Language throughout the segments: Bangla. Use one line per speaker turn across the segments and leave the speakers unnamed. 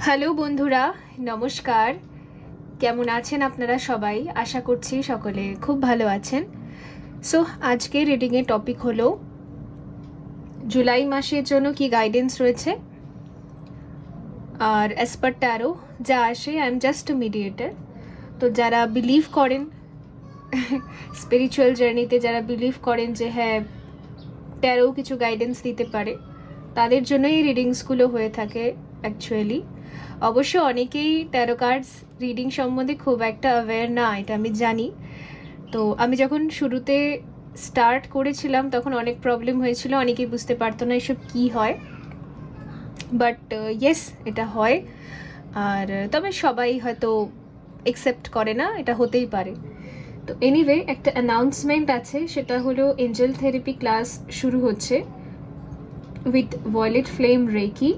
হ্যালো বন্ধুরা, নমস্কার। কেমন আছেন আপনারা সবাই? আশা করছি সকলে খুব ভালো আছেন। সো আজকে রিডিংয়ের টপিক হলো জুলাই মাসের জন্য কি গাইডেন্স রয়েছে। আর অ্যাজ পার ট্যারো যা আসে, আই এম জাস্ট মিডিয়েটার। তো যারা বিলিভ করেন স্পিরিচুয়াল জার্নিতে, যারা বিলিভ করেন যে হ্যাঁ ট্যারো কিছু গাইডেন্স দিতে পারে, তাদের জন্যই এই রিডিংসগুলো হয়ে থাকে অ্যাকচুয়ালি। অবশ্য অনেকেই ট্যারো কার্ডস রিডিং সম্বন্ধে খুব একটা অ্যাওয়্যার না, এটা আমি জানি। তো আমি যখন শুরুতে স্টার্ট করেছিলাম তখন অনেক প্রবলেম হয়েছিল, অনেকেই বুঝতে পারতো না এসব কী হয়। বাট ইয়েস, এটা হয়। আর তবে সবাই হয়তো একসেপ্ট করে না, এটা হতেই পারে। তো এনিওয়ে, একটা অ্যানাউন্সমেন্ট আছে, সেটা হলো এঞ্জেল থেরাপি ক্লাস শুরু হচ্ছে উইথ ভয়েলেট ফ্লেম রেকি।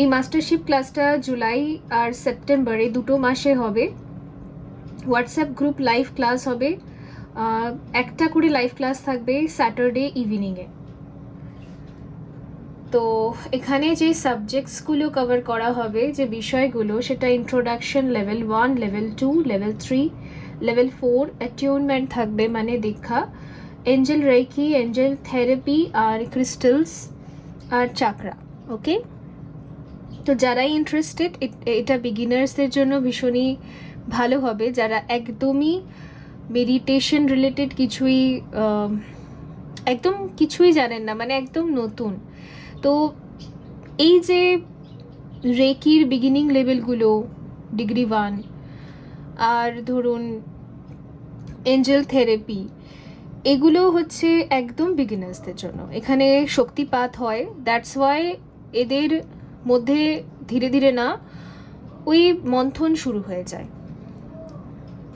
এই মাস্টারশিপ ক্লাসটা জুলাই আর সেপ্টেম্বর এই দুটো মাসে হবে। হোয়াটসঅ্যাপ গ্রুপ লাইভ ক্লাস হবে, একটা করে লাইভ ক্লাস থাকবে স্যাটারডে ইভিনিংয়ে। তো এখানে যে সাবজেক্টসগুলো কভার করা হবে, যে বিষয়গুলো, সেটা introduction level 1, level 2, level 3, level 4 অ্যাটিউনমেন্ট থাকবে, মানে দীক্ষা, এঞ্জেল রেকি, এঞ্জেল থেরাপি, আর ক্রিস্টালস আর চাকরা। ওকে, তো যারাই ইন্টারেস্টেড, এটা বিগিনার্সদের জন্য ভীষণই ভালো হবে। যারা একদমই মেডিটেশন রিলেটেড একদম কিছুই জানেন না, মানে একদম নতুন, তো এই যে রেকির বিগিনিং লেভেলগুলো, ডিগ্রি 1, আর ধরুন এঞ্জেল থেরাপি, এগুলো হচ্ছে একদম বিগিনার্সদের জন্য। এখানে শক্তিপাত হয়, দ্যাটস ওয়াই এদের মধ্যে ধীরে ধীরে না ওই মন্থন শুরু হয়ে যায়,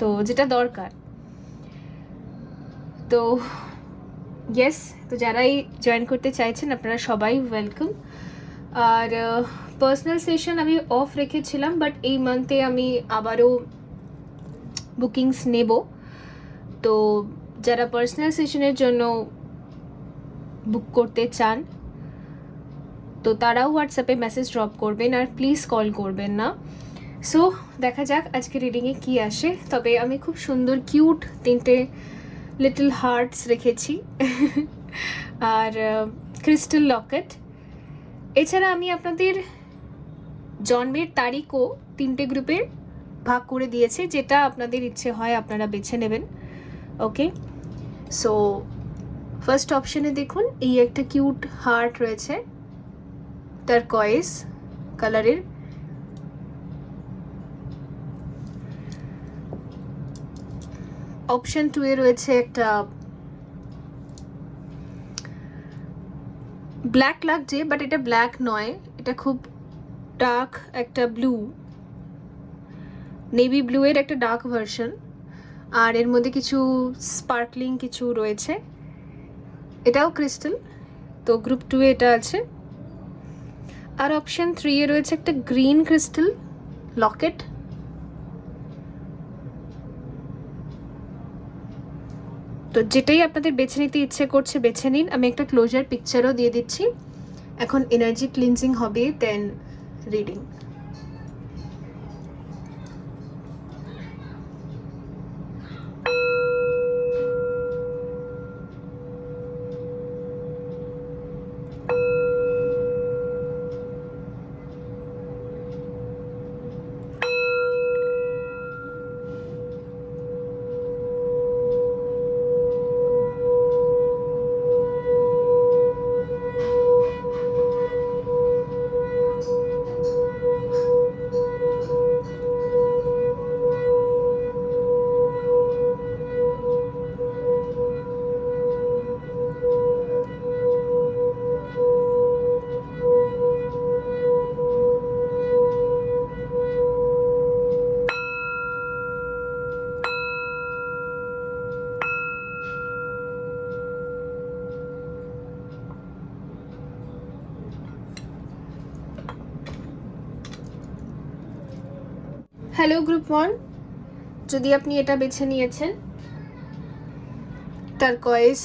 তো যেটা দরকার। তো ইয়েস, তো যারাই জয়েন করতে চাইছেন আপনারা সবাই ওয়েলকাম। আর পার্সোনাল সেশন আমি অফ রেখেছিলাম, বাট এই মান্থে আমি আবারও বুকিংস নেব। তো যারা পার্সোনাল সেশনের জন্য বুক করতে চান, তো তারাও হোয়াটসঅ্যাপে মেসেজ ড্রপ করবেন, আর প্লিজ কল করবেন না। সো দেখা যাক আজকে রিডিংয়ে কি আসে। তবে আমি খুব সুন্দর কিউট 3টে লিটল হার্টস রেখেছি আর ক্রিস্টাল লকেট। এছাড়া আমি আপনাদের জন্মের তারিখও 3টে গ্রুপে ভাগ করে দিয়েছি, যেটা আপনাদের ইচ্ছে হয় আপনারা বেছে নেবেন। ওকে, সো ফার্স্ট অপশানে দেখুন, এই একটা কিউট হার্ট রয়েছে টারকয়েজ কালারের। অপশন 2 এ রয়েছে একটা ব্ল্যাক লাগছে, বাট এটা ব্ল্যাক নয়, এটা খুব ডার্ক একটা ব্লু, নেভি ব্লু এর একটা ডার্ক ভার্সন, আর এর মধ্যে কিছু স্পার্কলিং কিছু রয়েছে। এটাও ক্রিস্টাল, তো গ্রুপ 2 এ এটা আছে। আর অপশন 3 এ রয়েছে একটা গ্রিন ক্রিস্টাল লকেট। তো যেটাই আপনাদের বেছে নিতে ইচ্ছে করছে বেছে নিন। আমি একটা ক্লোজার পিকচারও দিয়ে দিচ্ছি। এখন এনার্জি ক্লিনজিং হবে, দেন রিডিং। হ্যালো গ্রুপ 1, যদি আপনি এটা বেছে নিয়েছেন, টারকয়েজ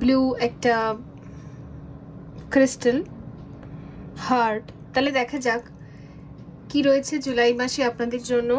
ব্লু একটা ক্রিস্টাল হার্ট তাহলে দেখা যাক কি রয়েছে জুলাই মাসে আপনাদের জন্য।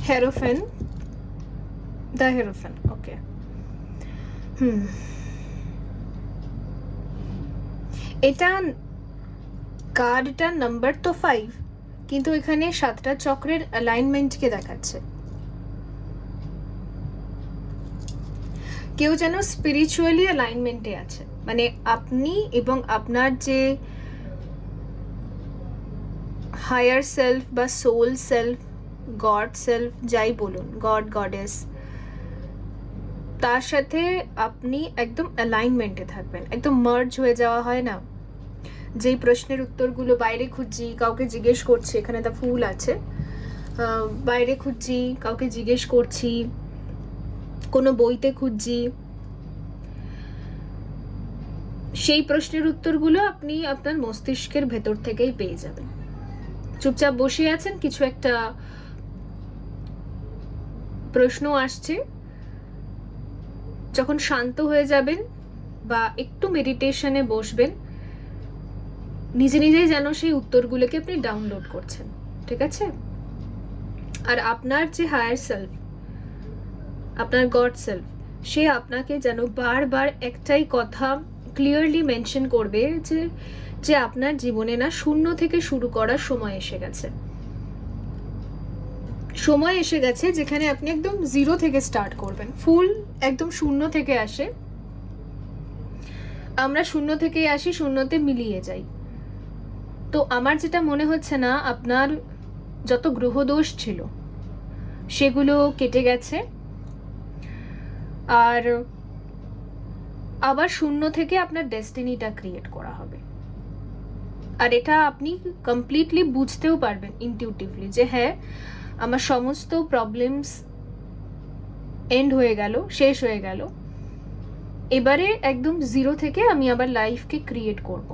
Hierophant, the Hierophant, okay. এটা কার্ডটা নাম্বার তো 5, কিন্তু এখানে 7টা চক্রের অ্যালাইনমেন্টকে দেখাচ্ছে। কেউ যেন স্পিরিচুয়ালি অ্যালাইনমেন্টে আছে, মানে আপনি এবং আপনার যে হায়ার সেলফ বা সোল সেলফ, গড সেলফ যাই বলুন, গড গডেস, তার সাথে আপনি একদম অ্যালাইনমেন্টে থাকবেন, একদম মার্জ হয়ে যাওয়া হয় না। যেই প্রশ্নের উত্তরগুলো বাইরে খুঁজছি, কাউকে জিজ্ঞেস করছি, এখানে দা ফুল আছে, বাইরে খুঁজছি, কাউকে জিজ্ঞেস করছি, কোনো বইতে খুঁজছি, সেই প্রশ্নের উত্তরগুলো আপনি আপনার মস্তিষ্কের ভেতর থেকেই পেয়ে যাবেন। চুপচাপ বসে আছেন, কিছু একটা প্রশ্ন আসছে, যখন শান্ত হয়ে যাবেন বা একটু মেডিটেশনে বসবেন, নিজে নিজেই যেন সেই উত্তরগুলোকে আপনি ডাউনলোড করছেন, ঠিক আছে? আর আপনার যে হায়ার সেলফ, আপনার গড সেলফ, সে আপনাকে যেন বারবার একটাই কথা ক্লিয়ারলি মেনশন করবে যে আপনার জীবনে না শূন্য থেকে শুরু করার সময় এসে গেছে। সময় এসে গেছে যেখানে আপনি একদম 0 থেকে স্টার্ট করবেন। ফুল একদম শূন্য থেকে আসে, আমরা শূন্য থেকে আসি, শূন্যতে মিলিয়ে যাই। তো আমার যেটা মনে হচ্ছে না, আপনার যত গ্রহদোষ ছিল সেগুলো কেটে গেছে, আর আবার শূন্য থেকে আপনার ডেস্টিনিটা ক্রিয়েট করা হবে। আর এটা আপনি কমপ্লিটলি বুঝতেও পারবেন ইনটিউটিভলি যে হ্যাঁ, আমার সমস্ত প্রবলেমস এন্ড হয়ে গেল, শেষ হয়ে গেল, এবারে একদম 0 থেকে আমি আবার লাইফকে ক্রিয়েট করব।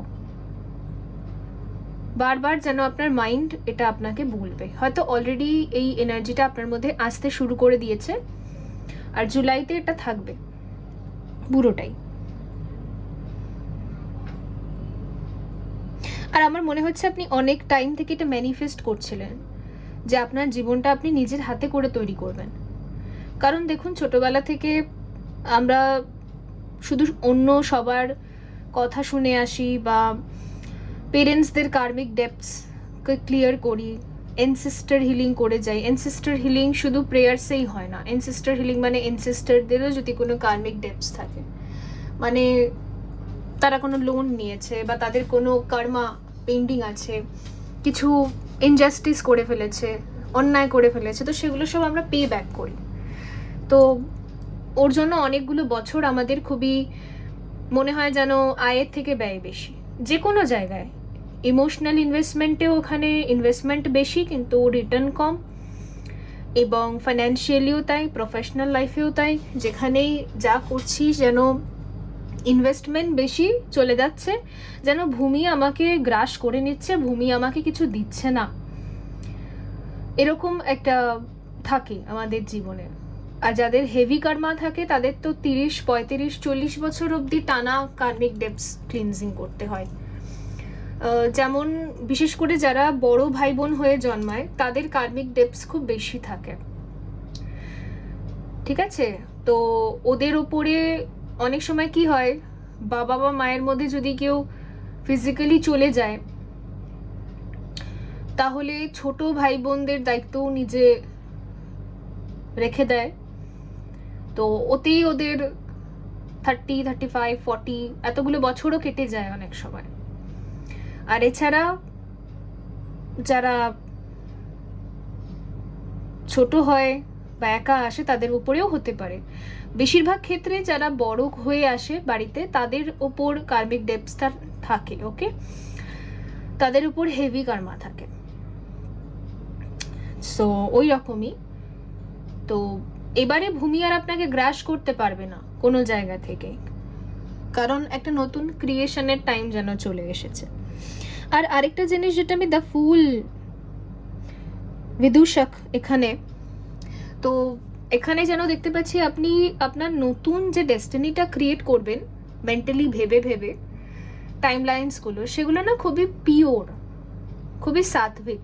বারবার যেন আপনার মাইন্ড এটা আপনাকে বলবে, হয়তো অলরেডি এই এনার্জিটা আপনার মধ্যে আসতে শুরু করে দিয়েছে, আর জুলাইতে এটা থাকবে পুরোটাই। আর আমার মনে হচ্ছে আপনি অনেক টাইম থেকে এটা ম্যানিফেস্ট করছিলেন যে আপনার জীবনটা আপনি নিজের হাতে করে তৈরি করবেন। কারণ দেখুন, ছোটবেলা থেকে আমরা শুধু অন্য সবার কথা শুনে আসি বা পেরেন্টসদের কার্মিক ডেপথসকে ক্লিয়ার করি, এনসিস্টার হিলিং করে যাই। এনসিস্টার হিলিং শুধু প্রেয়ার্সেই হয় না, এনসিস্টার হিলিং মানে এনসিস্টারদেরও যদি কোনো কার্মিক ডেপথস থাকে, মানে তারা কোনো লোন নিয়েছে বা তাদের কোনো কর্মা পেন্ডিং আছে, কিছু ইনজাস্টিস করে ফেলেছে, অন্যায় করে ফেলেছে, তো সেগুলো সব আমরা পে ব্যাক করি। তো ওর জন্য অনেকগুলো বছর আমাদের খুবই মনে হয় যেন আয়ের থেকে ব্যয় বেশি। যে কোনো জায়গায় ইমোশনাল ইনভেস্টমেন্টেও ওখানে ইনভেস্টমেন্ট বেশি কিন্তু রিটার্ন কম, এবং ফাইন্যান্সিয়ালিও তাই, প্রফেশনাল লাইফেও তাই। যেখানেই যা করছি যেন ইনভেস্টমেন্ট বেশি চলে যাচ্ছে, যেন ভূমি আমাকে গ্রাস করে নিচ্ছে, ভূমি আমাকে কিছু দিচ্ছে না, এরকম একটা থাকে আমাদের জীবনে। আর যাদের হেভি কর্মা থাকে তাদের তো 30, 35, 40 বছর অবধি টানা কার্মিক ডেপস ক্লিনজিং করতে হয়। যেমন বিশেষ করে যারা বড় ভাই বোন হয়ে জন্মায় তাদের কার্মিক ডেপস খুব বেশি থাকে, ঠিক আছে? তো ওদের ওপরে অনেক সময় কি হয়, বাবা বা মায়ের মধ্যে যদি কেউ ফিজিক্যালি চলে যায় তাহলে ছোট ভাই বোনদের দায়িত্বও নিজে রেখে দেয়, তো ওতেই ওদের 30, 35, 40 এতগুলো বছরও কেটে যায় অনেক সময়। আর এছাড়া যারা ছোট হয় বা একা আসে তাদের উপরেও হতে পারে। বেশিরভাগ ক্ষেত্রে যারা বড় হয়ে আসে বাড়িতে তাদের উপর কার্মিক ডেপসটা থাকে, ওকে, তাদের উপর হেভি কার্মা থাকে। সো ওই রকমই। তো এবারে ভূমি আর আপনাকে গ্রাস করতে পারবে না কোনো জায়গা থেকে, কারণ একটা নতুন ক্রিয়েশনের টাইম যেন চলে এসেছে। আর আরেকটা জিনিস যেটা আমি দ্য ফুল বিদূষক এখানে, তো এখানে যেন দেখতে পাচ্ছি আপনি আপনার নতুন যে ডেস্টিনিটা ক্রিয়েট করবেন মেন্টালি ভেবে ভেবে টাইমলাইন্সগুলো, সেগুলো না খুবই পিওর, খুবই সাত্বিক।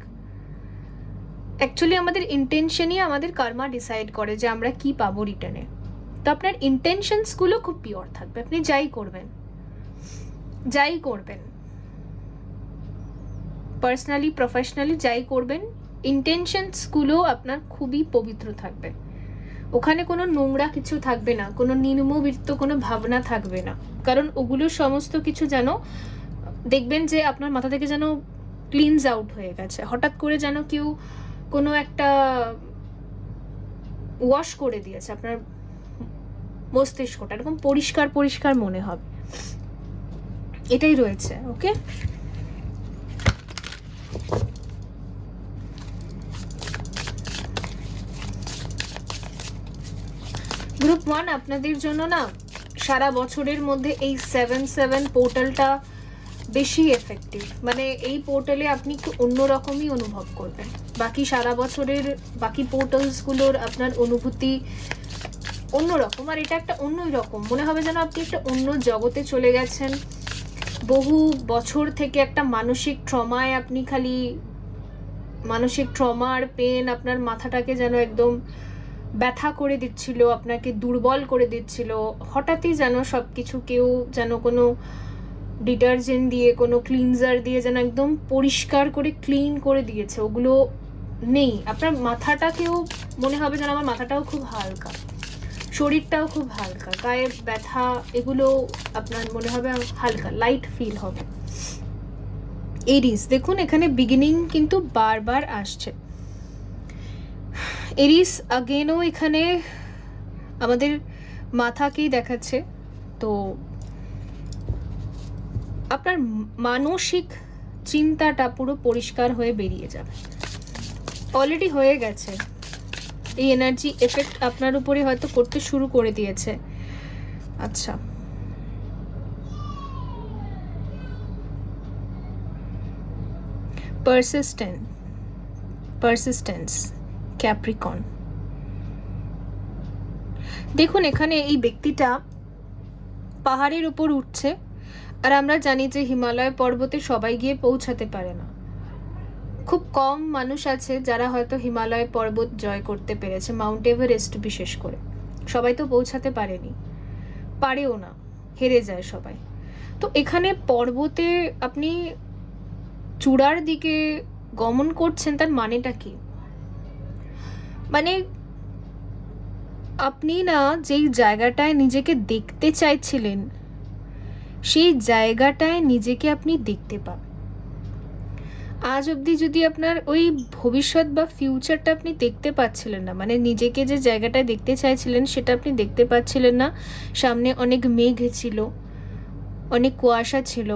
অ্যাকচুয়ালি আমাদের ইন্টেনশনই আমাদের কর্মা ডিসাইড করে যে আমরা কি পাবো রিটার্নে। তো আপনার ইন্টেনশনসগুলো খুব পিওর থাকবে, আপনি যাই করবেন পার্সোনালি প্রফেশনালি যাই করবেন, ইন্টেনশনসগুলো আপনার খুবই পবিত্র থাকবে। ওখানে কোনো নোংরা কিছু থাকবে না, কোনো নিম্নবৃত্ত কোনো ভাবনা থাকবে না, কারণ ওগুলো সমস্ত কিছু যেন দেখবেন যে আপনার মাথা থেকে যেন ক্লিনজ আউট হয়ে গেছে। হঠাৎ করে যেন কেউ কোনো একটা ওয়াশ করে দিয়েছে আপনার মস্তিষ্কটা, এরকম পরিষ্কার পরিষ্কার মনে হবে, এটাই রয়েছে। ওকে, গ্রুপ 1 আপনাদের জন্য না সারা বছরের মধ্যে এই 7/7 পোর্টালটা বেশি এফেক্টিভ। মানে এই পোর্টালে আপনি একটু অন্যরকমই অনুভব করবেন, বাকি সারা বছরের বাকি পোর্টালসগুলোর আপনার অনুভূতি অন্যরকম, আর এটা একটা অন্যই রকম মনে হবে যেন আপনি একটা অন্য জগতে চলে গেছেন। বহু বছর থেকে একটা মানসিক ট্রমায় আপনি খালি মানসিক ট্রমা আর পেন আপনার মাথাটাকে যেন একদম ব্যথা করে দিচ্ছিল, আপনাকে দুর্বল করে দিচ্ছিল। হঠাৎই যেন সব কিছু কেউ যেন কোনো ডিটারজেন্ট দিয়ে কোনো ক্লিনজার দিয়ে যেন একদম পরিষ্কার করে ক্লিন করে দিয়েছে, ওগুলো নেই। আপনার মাথাটাকেও মনে হবে যেন আমার মাথাটাও খুব হালকা, শরীরটাও খুব হালকা, গায়ে ব্যথা এগুলো আপনার মনে হবে হালকা, লাইট ফিল হবে। এরিস দেখুন এখানে বিগিনিং কিন্তু বারবার আসছে। এরিস আগেনও এখানে আমাদের মাথাকেই দেখাচ্ছে। তো আপনার মানসিক চিন্তাটা পুরো পরিষ্কার হয়ে বেরিয়ে যাবে, অলরেডি হয়ে গেছে। এই এনার্জি এফেক্ট আপনার উপরে হয়তো করতে শুরু করে দিয়েছে। আচ্ছা, পারসিস্টেন্স ক্যাপ্রিকন। দেখুন এখানে এই ব্যক্তিটা পাহাড়ের উপর উঠছে, আর আমরা জানি যে হিমালয় পর্বতে সবাই গিয়ে পৌঁছাতে পারে না। খুব কম মানুষ আছে যারা হয়তো হিমালয় পর্বত জয় করতে পেরেছে, মাউন্ট এভারেস্ট বিশেষ করে। সবাই তো পৌঁছাতে পারেনি, পারেও না, হেরে যায় সবাই। তো এখানে পর্বতে আপনি চূড়ার দিকে গমন করছেন, তার মানেটা কি? মানে আপনি না যেই জায়গাটায় নিজেকে দেখতে চাইছিলেন সেই জায়গাটায় নিজেকে আপনি দেখতে পাবেন। আজ অবধি যদি আপনার ওই ভবিষ্যৎ বা ফিউচারটা আপনি দেখতে পাচ্ছিলেন না, মানে নিজেকে যে জায়গাটায় দেখতে চাইছিলেন সেটা আপনি দেখতে পাচ্ছিলেন না, সামনে অনেক মেঘ ছিল, অনেক কুয়াশা ছিল,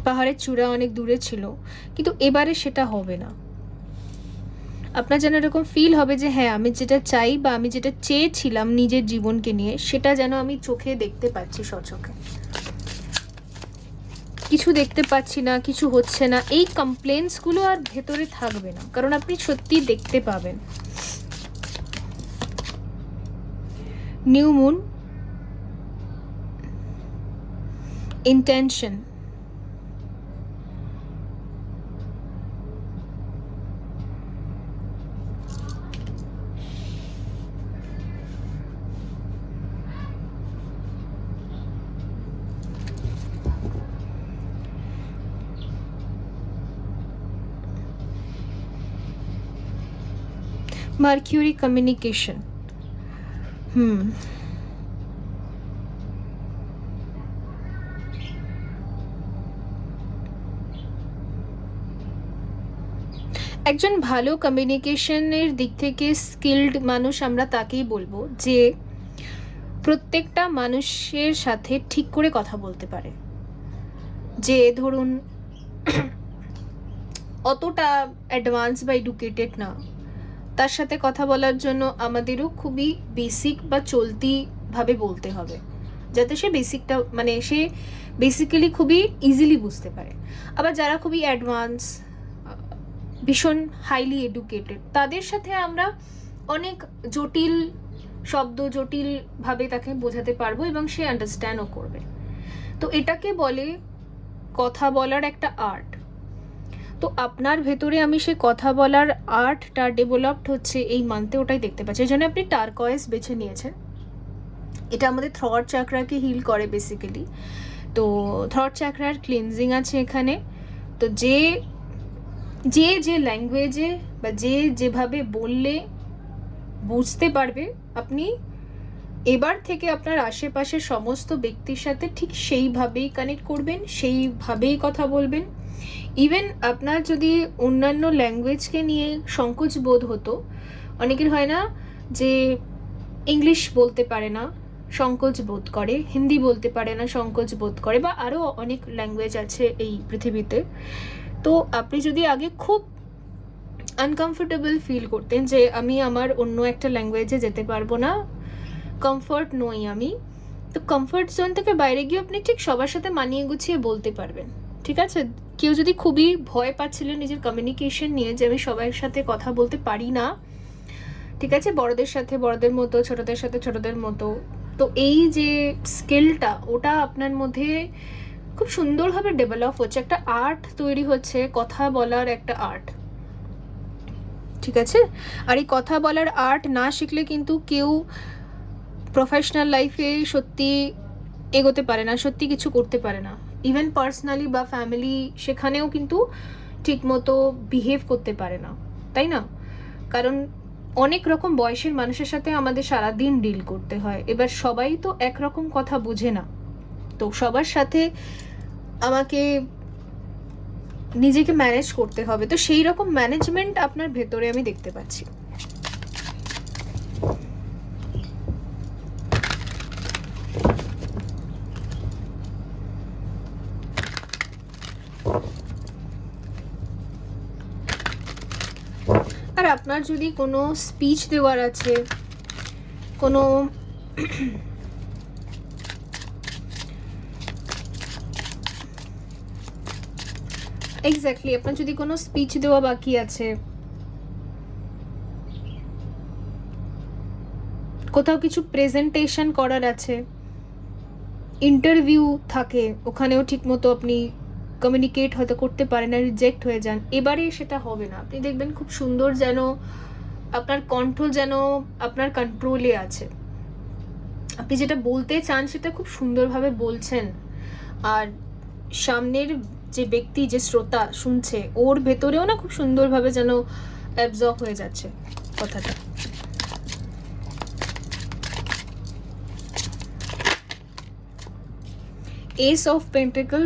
পাহাড়ের চূড়া অনেক দূরে ছিল, কিন্তু এবারে সেটা হবে না। আপনার যেন এরকম ফিল হবে যে হ্যাঁ, আমি যেটা চাই বা আমি যেটা চেয়েছিলাম নিজের জীবনকে নিয়ে সেটা যেন আমি চোখে দেখতে পাচ্ছি, সচোখে। কিছু দেখতে পাচ্ছি না, কিছু হচ্ছে না, এই কমপ্লেন্টসগুলো আর ভেতরে থাকবে না, কারণ আপনি সত্যি দেখতে পাবেন। New moon, intention, mercury communication. একজন ভালো কমিউনিকেশনের দিক থেকে স্কিলড মানুষ আমরা তাকেই বলবো যে প্রত্যেকটা মানুষের সাথে ঠিক করে কথা বলতে পারে, যে ধরুন অতটা অ্যাডভান্স বা এডুকেটেড না, তার সাথে কথা বলার জন্য আমাদেরও খুবই বেসিক বা চলতিভাবে বলতে হবে, যাতে সে বেসিকটা মানে সে বেসিক্যালি খুবই ইজিলি বুঝতে পারে। আবার যারা খুবই অ্যাডভান্স, ভীষণ হাইলি এডুকেটেড, তাদের সাথে আমরা অনেক জটিল শব্দ জটিলভাবে তাকে বোঝাতে পারবো এবং সে আন্ডারস্ট্যান্ডও করবে। তো এটাকে বলে কথা বলার একটা আর্ট। তো আপনার ভেতরে আমি সে কথা বলার আর্টটা ডেভেলপড হচ্ছে এই মান্থে, ওটাই দেখতে পাচ্ছি। এই জন্য আপনি টার্কয়েস বেছে নিয়েছেন। এটা আমাদের থ্রট চাকরাকে হিল করে বেসিক্যালি। তো থ্রট চাকরার ক্লিনজিং আছে এখানে। তো যে ল্যাঙ্গুয়েজে বা যেভাবে বললে বুঝতে পারবে, আপনি এবার থেকে আপনার আশেপাশের সমস্ত ব্যক্তির সাথে ঠিক সেইভাবেই কানেক্ট করবেন, সেইভাবেই কথা বলবেন। ইভেন আপনার যদি অন্যান্য ল্যাঙ্গুয়েজকে নিয়ে সংকোচ বোধ হতো, অনেকের হয় না যে ইংলিশ বলতে পারে না, সংকোচ বোধ করে, হিন্দি বলতে পারে না, সংকোচ বোধ করে, বা আরও অনেক ল্যাঙ্গুয়েজ আছে এই পৃথিবীতে। তো আপনি যদি আগে খুব আনকমফোর্টেবল ফিল করতেন যে আমি আমার অন্য একটা ল্যাঙ্গুয়েজে যেতে পারবো না, কমফর্ট নই আমি, তো কমফর্ট জোন থেকে বাইরে গিয়ে আপনি ঠিক সবার সাথে মানিয়ে গুছিয়ে বলতে পারবেন। ঠিক আছে? কেউ যদি খুবই ভয় পাচ্ছিলেন নিজের কমিউনিকেশন নিয়ে, যে আমি সবার সাথে কথা বলতে পারি না, ঠিক আছে, বড়দের সাথে বড়দের মতো, ছোটদের সাথে ছোটদের মতো, তো এই যে স্কিলটা ওটা আপনার মধ্যে খুব সুন্দরভাবে ডেভেলপ হচ্ছে, একটা আর্ট তৈরি হচ্ছে, কথা বলার একটা আর্ট। ঠিক আছে? আর এই কথা বলার আর্ট না শিখলে কিন্তু কেউ প্রফেশনাল লাইফে সত্যি এগোতে পারে না, সত্যি কিছু করতে পারে না। ইভেন পার্সোনালি বা ফ্যামিলি, সেখানেও কিন্তু ঠিকমতো বিহেভ করতে পারে না, তাই না? কারণ অনেক রকম বয়সের মানুষের সাথে আমাদের সারাদিন ডিল করতে হয়। এবার সবাই তো একরকম কথা বোঝে না, তো সবার সাথে আমাকে নিজেকে ম্যানেজ করতে হবে। তো সেই রকম ম্যানেজমেন্ট আপনার ভেতরে আমি দেখতে পাচ্ছি। আর আপনার যদি কোনো স্পিচ দেওয়ার আছে, কোনো এক্স্যাক্টলি আপনার যদি কোনো স্পিচ দেওয়া বাকি আছে, কোথাও কিছু প্রেজেন্টেশন করার আছে, ইন্টারভিউ থাকে, ওখানেও ঠিকমতো আপনি কমিউনিকেট হয়তো করতে পারেন না, রিজেক্ট হয়ে যান, এবারে সেটা হবে না। আপনি দেখবেন খুব সুন্দর, যেন আপনার কন্ট্রোল যেন আপনার কন্ট্রোলে আছে, আপনি যেটা বলতে চান সেটা খুব সুন্দরভাবে বলছেন। আর সামনের যে ব্যক্তি, যে শ্রোতা শুনছে, ওর ভেতরেও না খুব সুন্দরভাবে যেন অ্যাবজর্ব হয়ে যাচ্ছে কথাটা। এস অফ পেন্টিকল,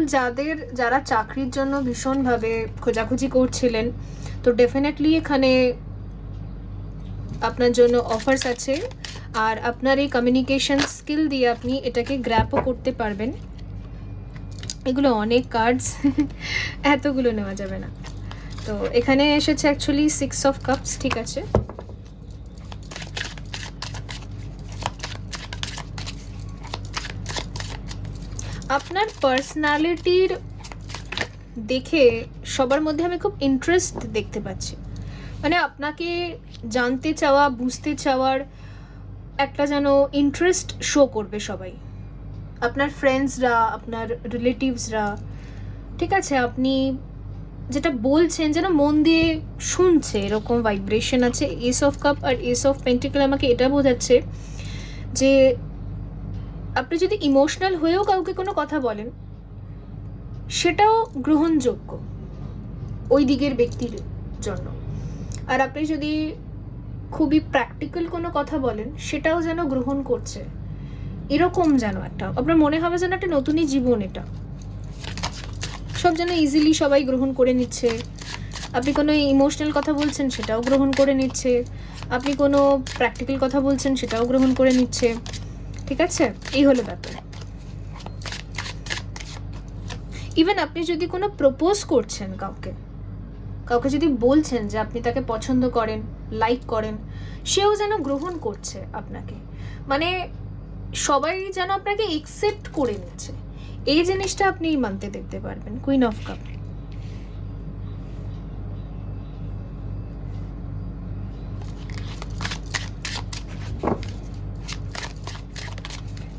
যারা চাকরির জন্য ভীষণভাবে খোঁজাখুঁজি করছিলেন, তো ডেফিনেটলি এখানে আপনার জন্য অফার্স আছে। আর আপনার এই কমিউনিকেশন স্কিল দিয়ে আপনি এটাকে গ্র্যাপও করতে পারবেন। এগুলো অনেক কার্ডস, এতগুলো নেওয়া যাবে না। তো এখানে এসেছে অ্যাকচুয়ালি 6 অফ কাপস। ঠিক আছে, আপনার পার্সোনালিটির দেখে সবার মধ্যে আমি খুব ইন্টারেস্ট দেখতে পাচ্ছি, মানে আপনাকে জানতে চাওয়া, বুঝতে চাওয়ার একটা যেন ইন্টারেস্ট শো করবে সবাই, আপনার ফ্রেন্ডসরা, আপনার রিলেটিভসরা। ঠিক আছে, আপনি যেটা বলছেন যেন মন দিয়ে শুনছে, এরকম ভাইব্রেশন আছে। এস অফ কাপ আর এস অফ পেন্টিকল আমাকে এটা বোঝাচ্ছে যে আপনি যদি ইমোশনাল হয়েও কাউকে কোনো কথা বলেন, সেটাও গ্রহণযোগ্য ওই দিকের ব্যক্তির জন্য। আর আপনি যদি খুবই প্র্যাকটিক্যাল কোনো কথা বলেন সেটাও যেন গ্রহণ করছে, এরকম যেন একটা আপনার মনে হবে যেন একটা নতুনই জীবন, এটা সব যেন ইজিলি সবাই গ্রহণ করে নিচ্ছে। আপনি কোনো ইমোশনাল কথা বলছেন সেটাও গ্রহণ করে নিচ্ছে, আপনি কোনো প্র্যাকটিক্যাল কথা বলছেন সেটাও গ্রহণ করে নিচ্ছে, ঠিক আছে? এই হলো ব্যাপার। ইভেন আপনি যদি কোনো প্রপোজ করছেন কাউকে, কাউকে যদি বলছেন যে আপনি তাকে পছন্দ করেন, লাইক করেন, সেও যেন গ্রহণ করছে আপনাকে, মানে সবাই যেন আপনাকে একসেপ্ট করে নিচ্ছে, এই জিনিসটা আপনি মানতে দেখতে পারবেন। Queen of cup,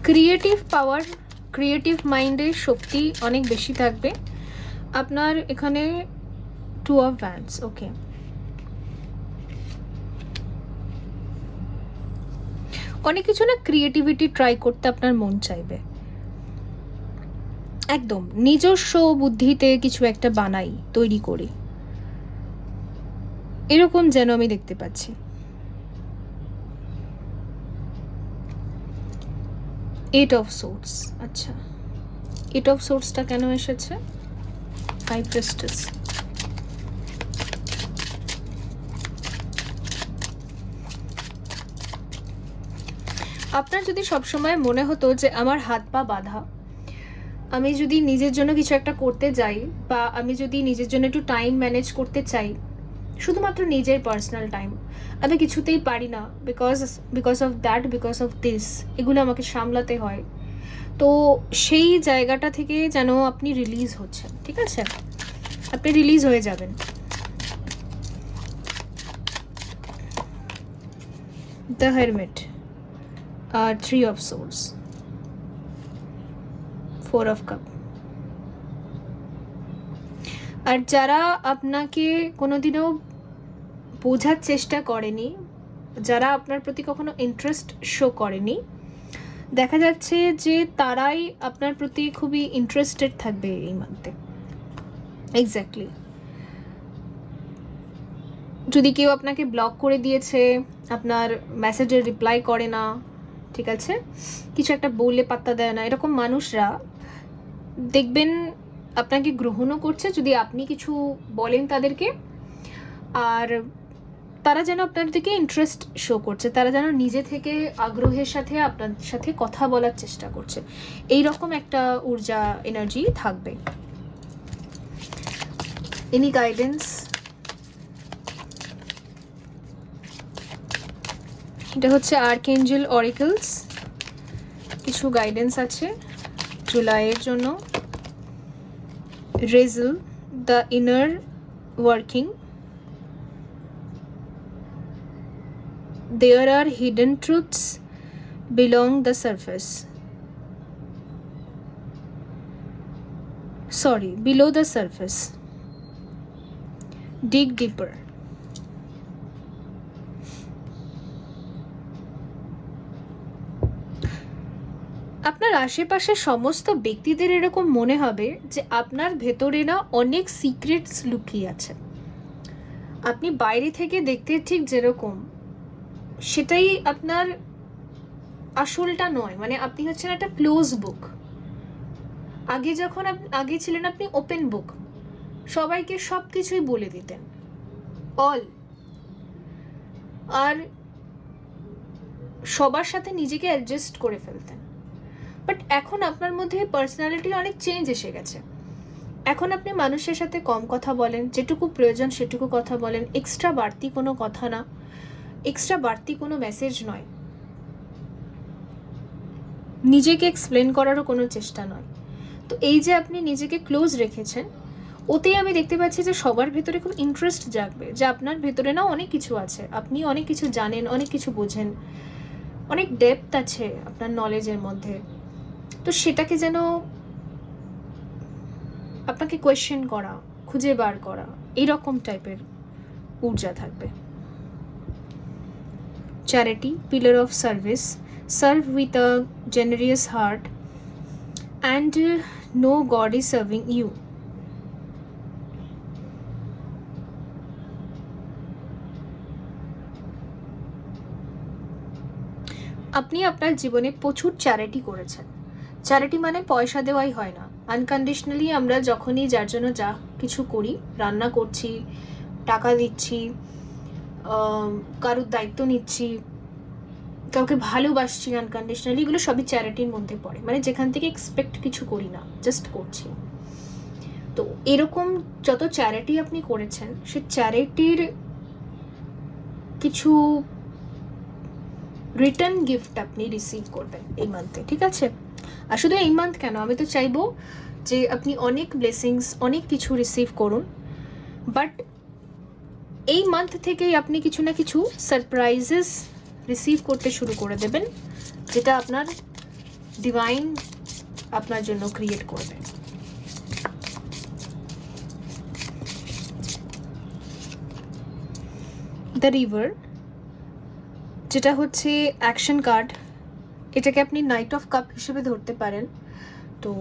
creative power, creative মাইন্ডের শক্তি অনেক বেশি থাকবে আপনার এখানে। 2 অফ ওয়ান্ডস, ওকে। অনেক কিছু না ক্রিয়েটিভিটি ট্রাই করতে আপনার মন চাইবে, একদম নিজস্ব বুদ্ধিতে কিছু একটা বানাই, তৈরি করি, এরকম যেন আমি দেখতে পাচ্ছি। এইট অফ সোর্স, আচ্ছা এইট অফ সোর্সটা কেন এসেছে? হাই প্রিস্টেস, আপনার যদি সবসময় মনে হতো যে আমার হাত পা বাঁধা, আমি যদি নিজের জন্য কিছু একটা করতে যাই, বা আমি যদি নিজের জন্য একটু টাইম ম্যানেজ করতে চাই, শুধুমাত্র নিজের পার্সোনাল টাইম, আমি কিছুতেই পারি না, because of that, because of this, এগুলো আমাকে সামলাতে হয়, তো সেই জায়গাটা থেকে যেন আপনি রিলিজ হচ্ছেন, ঠিক আছে? আপনি রিলিজ হয়ে যাবেন। The hermit, 3 of swords, 4 of cup. আর যারা আপনাকে কোনোদিনও বোঝার চেষ্টা করেনি, যারা আপনার প্রতি কখনো ইন্টারেস্ট শো করেনি, দেখা যাচ্ছে যে তারাই আপনার প্রতি খুবই ইন্টারেস্টেড থাকবে এই মান্থে। এক্স্যাক্টলি, যদি কেউ আপনাকে ব্লক করে দিয়েছে, আপনার মেসেজের রিপ্লাই করে না, ঠিক আছে, কিছু একটা বললে পাত্তা দেয় না, এরকম মানুষরা দেখবেন আপনাকে গ্রহণও করছে যদি আপনি কিছু বলেন তাদেরকে, আর তারা যেন আপনার দিকে ইন্টারেস্ট শো করছে, তারা যেন নিজে থেকে আগ্রহের সাথে আপনার সাথে কথা বলার চেষ্টা করছে, এই রকম একটা ঊর্জা, এনার্জি থাকবে। Any guidance? এটা হচ্ছে আর্কএঞ্জেল অরিকলস, কিছু গাইডেন্স আছে জুলাইয়ের জন্য। Rezaul, the inner working, there are hidden truths below the surface, below the surface, dig deeper. আপনার আশেপাশে সমস্ত ব্যক্তিদের এরকম মনে হবে যে আপনার ভেতরে না অনেক সিক্রেটস লুকিয়ে আছে, আপনি বাইরে থেকে দেখতে ঠিক যেরকম, সেটাই আপনার আসলটা নয়, মানে আপনি হচ্ছেন একটা ক্লোজ বুক। আগে যখন আগে ছিলেন আপনি ওপেন বুক, সবাইকে সব কিছুই বলে দিতেন, অল, আর সবার সাথে নিজেকে অ্যাডজাস্ট করে ফেলতেন। বাট এখন আপনার মধ্যে পার্সোনালিটির অনেক চেঞ্জ এসে গেছে, এখন আপনি মানুষের সাথে কম কথা বলেন, যেটুকু প্রয়োজন সেটুকু কথা বলেন, এক্সট্রা বাড়তি কোনো কথা না, এক্সট্রা বাড়তি কোনো মেসেজ নয়, নিজেকে এক্সপ্লেন করারও কোনো চেষ্টা নয়। তো এই যে আপনি নিজেকে ক্লোজ রেখেছেন, ওতেই আমি দেখতে পাচ্ছি যে সবার ভেতরে খুব ইন্টারেস্ট জাগবে, যে আপনার ভেতরে না অনেক কিছু আছে, আপনি অনেক কিছু জানেন, অনেক কিছু বোঝেন, অনেক ডেপথ আছে আপনার নলেজের মধ্যে, তো সেটাকে যেন আপনাকে কোয়েশ্চেন করা, খুঁজে বার করা, এইরকম টাইপের ঊর্জা থাকবে। Charity, pillar of service, serve with a generous heart, and know God is serving you. আপনি আপনার জীবনে প্রচুর চ্যারিটি করেছেন। চ্যারিটি মানে পয়সা দেওয়াই হয় না, আনকন্ডিশনালি আমরা যখনই যার জন্য যা কিছু করি, রান্না করছি, টাকা দিচ্ছি, কারোর দায়িত্ব নিচ্ছি, কাউকে ভালোবাসছি আনকন্ডিশনালি, এগুলো সবই চ্যারিটির মধ্যে পড়ে, মানে যেখান থেকে এক্সপেক্ট কিছু করি না, জাস্ট করছি। তো এরকম যত চ্যারিটি আপনি করেছেন, সে চ্যারিটির কিছু রিটার্ন গিফট আপনি রিসিভ করবেন এই মান্থে, ঠিক আছে? আর শুধু এই মান্থ কেন, আমি তো চাইবো যে আপনি অনেক ব্লেসিংস, অনেক কিছু রিসিভ করুন, বাট এই মান্থ থেকেই আপনি কিছু না কিছু সারপ্রাইজেস রিসিভ করতে শুরু করে দেবেন, যেটা আপনার ডিভাইন আপনার জন্য ক্রিয়েট করবে। দ্য রিভার, যেটা হচ্ছে অ্যাকশন কার্ড, এটাকে আপনি নাইট অফ কাপ হিসেবে ধরতে পারেন। তো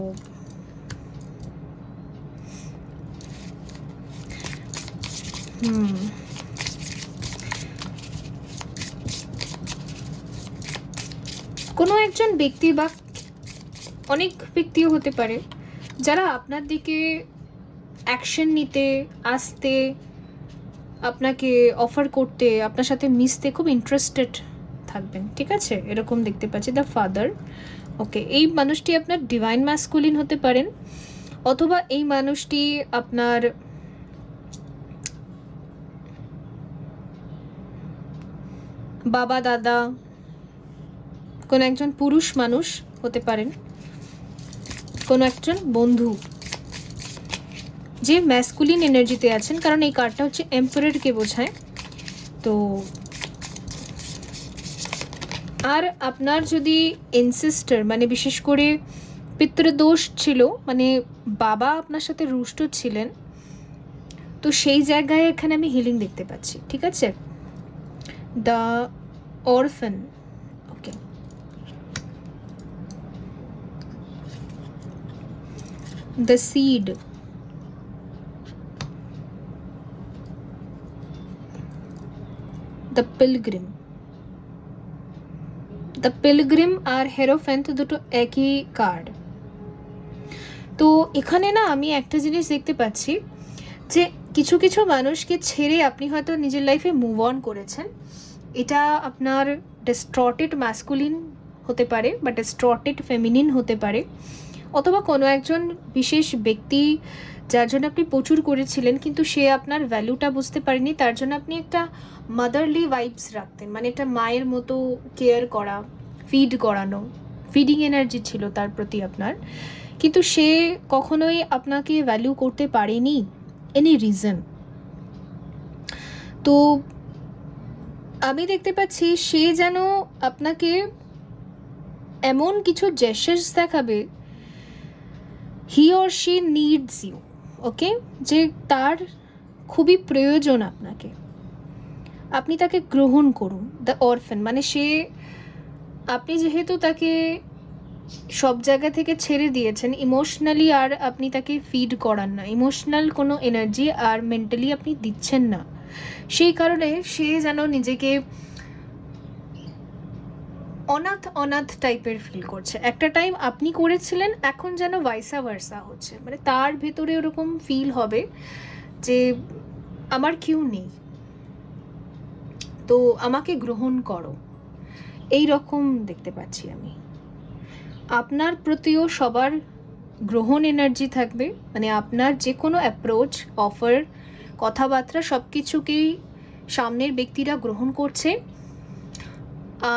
কোনো একজন ব্যক্তি বা অনেক ব্যক্তিও হতে পারে যারা আপনার দিকে অ্যাকশন নিতে, আসতে, আপনাকে অফার করতে, আপনার সাথে মিশতে খুব ইন্টারেস্টেড থাকবেন, ঠিক আছে? এরকম দেখতে পাচ্ছি দ্য ফাদার। ওকে, এই মানুষটি আপনার ডিভাইন ম্যাসকুলিন হতে পারেন, অথবা এই মানুষটি আপনার বাবা, দাদা, কোনো একজন পুরুষ মানুষ হতে পারেন, কোনো একজন বন্ধু যে ম্যাসকুলিন এনার্জিতে আছেন, কারণ এই কার্ডটা হচ্ছে এম্পারারকে বোঝায়। তো আর আপনার যদি এনসেস্টার, মানে বিশেষ করে পিতৃদোষ ছিল, মানে বাবা আপনার সাথে রুষ্ট ছিলেন, তো সেই জায়গায় এখানে আমি হিলিং দেখতে পাচ্ছি, ঠিক আছে? The orphan, okay, the seed, the pilgrim. The pilgrim আর হেরোফ্যান্ট দুটো একই কার্ড। তো এখানে না আমি একটা জিনিস দেখতে পাচ্ছি যে কিছু কিছু মানুষকে ছেড়ে আপনি হয়তো নিজের লাইফে মুভ অন করেছেন। এটা আপনার ডিস্টর্টেড ম্যাসকুলিন হতে পারে বা ডিস্টর্টেড ফেমিনিন হতে পারে, অথবা কোনো একজন বিশেষ ব্যক্তি যার জন্য আপনি প্রচুর করেছিলেন কিন্তু সে আপনার ভ্যালুটা বুঝতে পারেনি, তার জন্য আপনি একটা মাদারলি ভাইবস রাখতেন, মানে একটা মায়ের মতো কেয়ার করা, ফিড করানো, ফিডিং এনার্জি ছিল তার প্রতি আপনার, কিন্তু সে কখনোই আপনাকে ভ্যালু করতে পারেনি, এনি রিজন। তো আমি দেখতে পাচ্ছি সে যেন আপনাকে এমন কিছু জেস্টার্স দেখাবে, he or she needs you, okay, যে তার খুবই প্রয়োজন আপনাকে, আপনি তাকে গ্রহণ করুন। দ্য অরফ্যান মানে সে, আপনি যেহেতু তাকে সব জায়গা থেকে ছেড়ে দিয়েছেন ইমোশনালি, আর আপনি তাকে ফিড করান না, ইমোশনাল কোনো এনার্জি আর মেন্টালি আপনি দিচ্ছেন না, সেই কারণে সে যেন নিজেকে অনাথ অনাথ টাইপের ফিল করছে। একটা টাইম আপনি করেছিলেন, এখন যেন ভাইসা ভার্সা হচ্ছে, মানে তার ভেতরে ওরকম ফিল হবে যে আমার কেউ নেই, তো আমাকে গ্রহণ করো, এই রকম দেখতে পাচ্ছি আমি। আপনার প্রতিও সবার গ্রহণ এনার্জি থাকবে, মানে আপনার যে কোনো অ্যাপ্রোচ, অফার, কথাবার্তা সব কিছুকেই সামনের ব্যক্তিরা গ্রহণ করছে।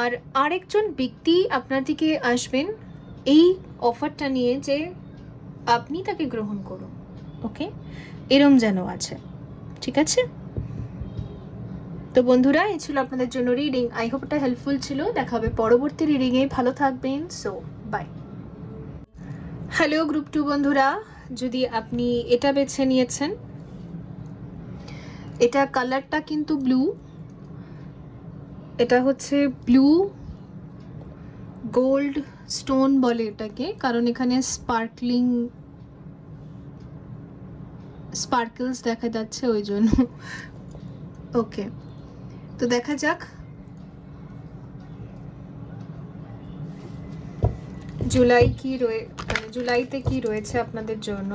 আর আরেকজন ব্যক্তি আপনার দিকে আসবেন এই অফারটা নিয়ে যে আপনি তাকে গ্রহণ করুন, ওকে, এরম যেন আছে, ঠিক আছে? তো বন্ধুরা, এই ছিল আপনাদের জন্য রিডিং। আই হোপ এটা হেল্পফুল ছিল। দেখা হবে পরবর্তী রিডিংয়ে। ভালো থাকবেন। So by. হ্যালো গ্রুপ 2 বন্ধুরা, যদি আপনি এটা বেছে নিয়েছেন, এটা কালারটা কিন্তু ব্লু, এটা হচ্ছে ব্লু গোল্ড স্টোন বলে এটাকে, কারণ এখানে স্পার্কলস দেখা যাচ্ছে ওই জন্য। ওকে, তো দেখা যাক জুলাই কি মানে জুলাইতে কি রয়েছে আপনাদের জন্য।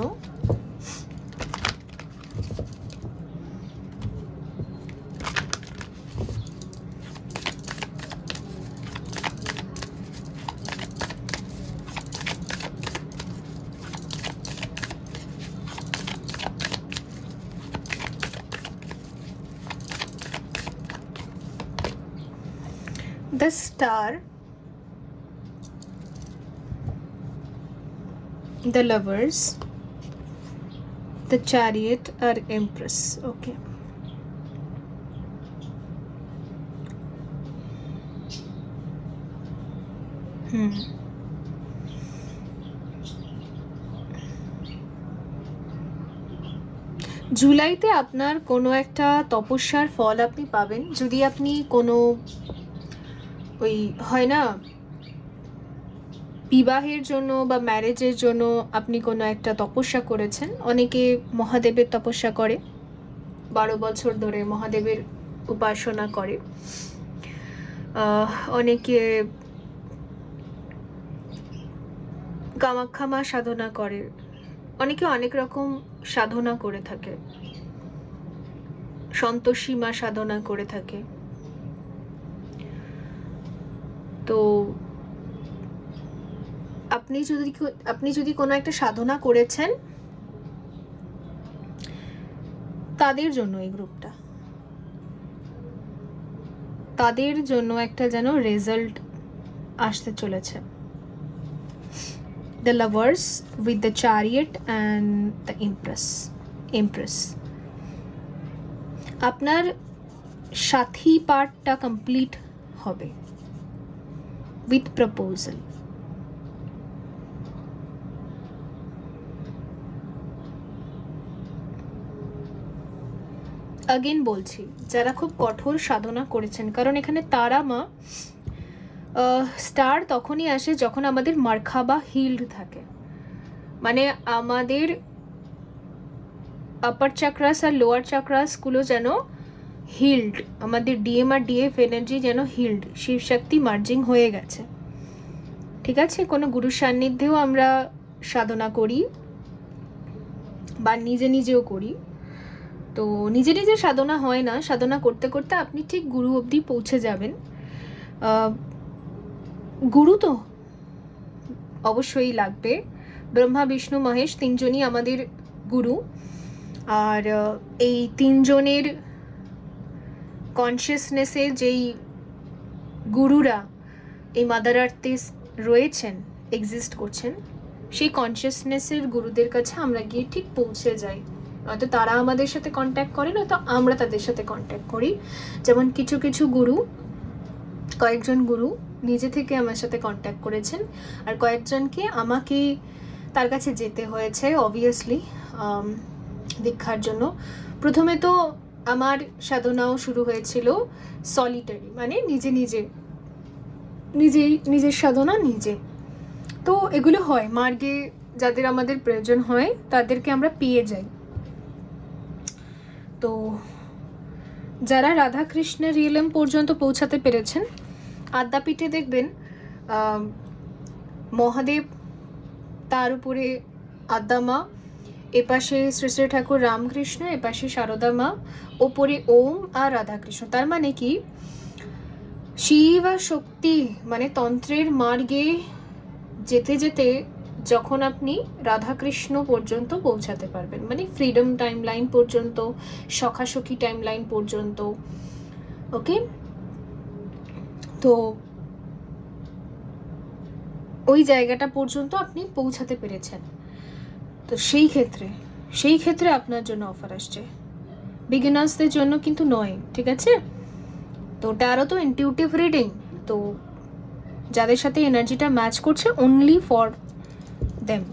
The Star, the Lovers, the Chariot or Empress. Okay. জুলাইতে আপনার কোনো একটা তপস্যার ফল আপনি পাবেন। যদি আপনি কোনো ওই হয় না বিবাহের জন্য বা ম্যারেজের জন্য আপনি কোনো একটা তপস্যা করেছেন, অনেকে মহাদেবের তপস্যা করে, 12 বছর ধরে মহাদেবের উপাসনা করে, অনেকে কামাখ্যা মা সাধনা করে, অনেকে অনেক রকম সাধনা করে থাকে, সন্তোষী মা সাধনা করে থাকে। তো আপনি যদি কোনো একটা সাধনা করেছেন, তাদের জন্য এই গ্রুপটা, তাদের জন্য একটা যেন রেজাল্ট আসতে চলেছে। The Lovers with the Chariot and the Empress. আপনার সাথী পার্টটা কমপ্লিট হবে with proposal. अगेन বলছি, যারা খুব কঠোর সাধনা করেছেন, কারণ এখানে তারা মা স্টার তখনই আসে যখন আমাদের মার্খাবা হিল্ড থাকে, মানে আমাদের আপার চাক্রাস আর লোয়ার চাক্রাসগুলো যেন হিল্ড, আমাদের ডিএম আর ডিএফ এনার্জি যেন হিল্ড, শিব শক্তি মার্জিং হয়ে গেছে। ঠিক আছে, কোনো গুরুর সান্নিধ্যেও আমরা সাধনা করি বা নিজে নিজেও করি। তো নিজে নিজে সাধনা হয় না, সাধনা করতে করতে আপনি ঠিক গুরু অবধি পৌঁছে যাবেন। গুরু তো অবশ্যই লাগবে, ব্রহ্মা বিষ্ণু মহেশ তিনজনই আমাদের গুরু। আর এই তিনজনের কনসিয়াসনেসে যেই গুরুরা এই মাদার আর্থে রয়েছেন, এক্সিস্ট করছেন, সেই কনসিয়াসনেসের গুরুদের কাছে আমরা গিয়ে ঠিক পৌঁছে যাই। হয়তো তারা আমাদের সাথে কন্ট্যাক্ট করে, নয়তো আমরা তাদের সাথে কন্ট্যাক্ট করি। যেমন কিছু কিছু গুরু, কয়েকজন গুরু নিজে থেকে আমার সাথে কন্ট্যাক্ট করেছেন, আর কয়েকজনকে আমাকে তার কাছে যেতে হয়েছে অবভিয়াসলি দীক্ষার জন্য। প্রথমে তো আমার সাধনাও শুরু হয়েছিল সলিটারি, মানে নিজের সাধনা নিজে। তো এগুলো হয় মার্গে, যাদের আমাদের প্রয়োজন হয় তাদেরকে আমরা পেয়ে যাই। তো যারা রাধা কৃষ্ণের রিয়েলম পর্যন্ত পৌঁছাতে পেরেছেন, আদ্যাপীঠে দেখবেন মহাদেব, তার উপরে আদ্যা মা, এপাশে শ্রী শ্রী ঠাকুর রামকৃষ্ণ, এপাশে শারদা মা, ওপরে ওম আর রাধাকৃষ্ণ। তার মানে কি, শিব আর শক্তি মানে তন্ত্রের মার্গে যেতে যেতে যখন আপনি রাধাকৃষ্ণ পর্যন্ত পৌঁছাতে পারবেন, মানে ফ্রিডম টাইম লাইন পর্যন্ত, সখাসখী টাইম লাইন পর্যন্ত। ওকে, তো ওই জায়গাটা পর্যন্ত আপনি পৌঁছাতে পেরেছেন। তো সেই ক্ষেত্রে আপনার জন্য অফার আসছে, বিগিনার্সদের জন্য কিন্তু নয়। ঠিক আছে, তো ট্যারো তো ইনটিউটিভ রিডিং, তো যাদের সাথে এনার্জিটা ম্যাচ করছে, only for them.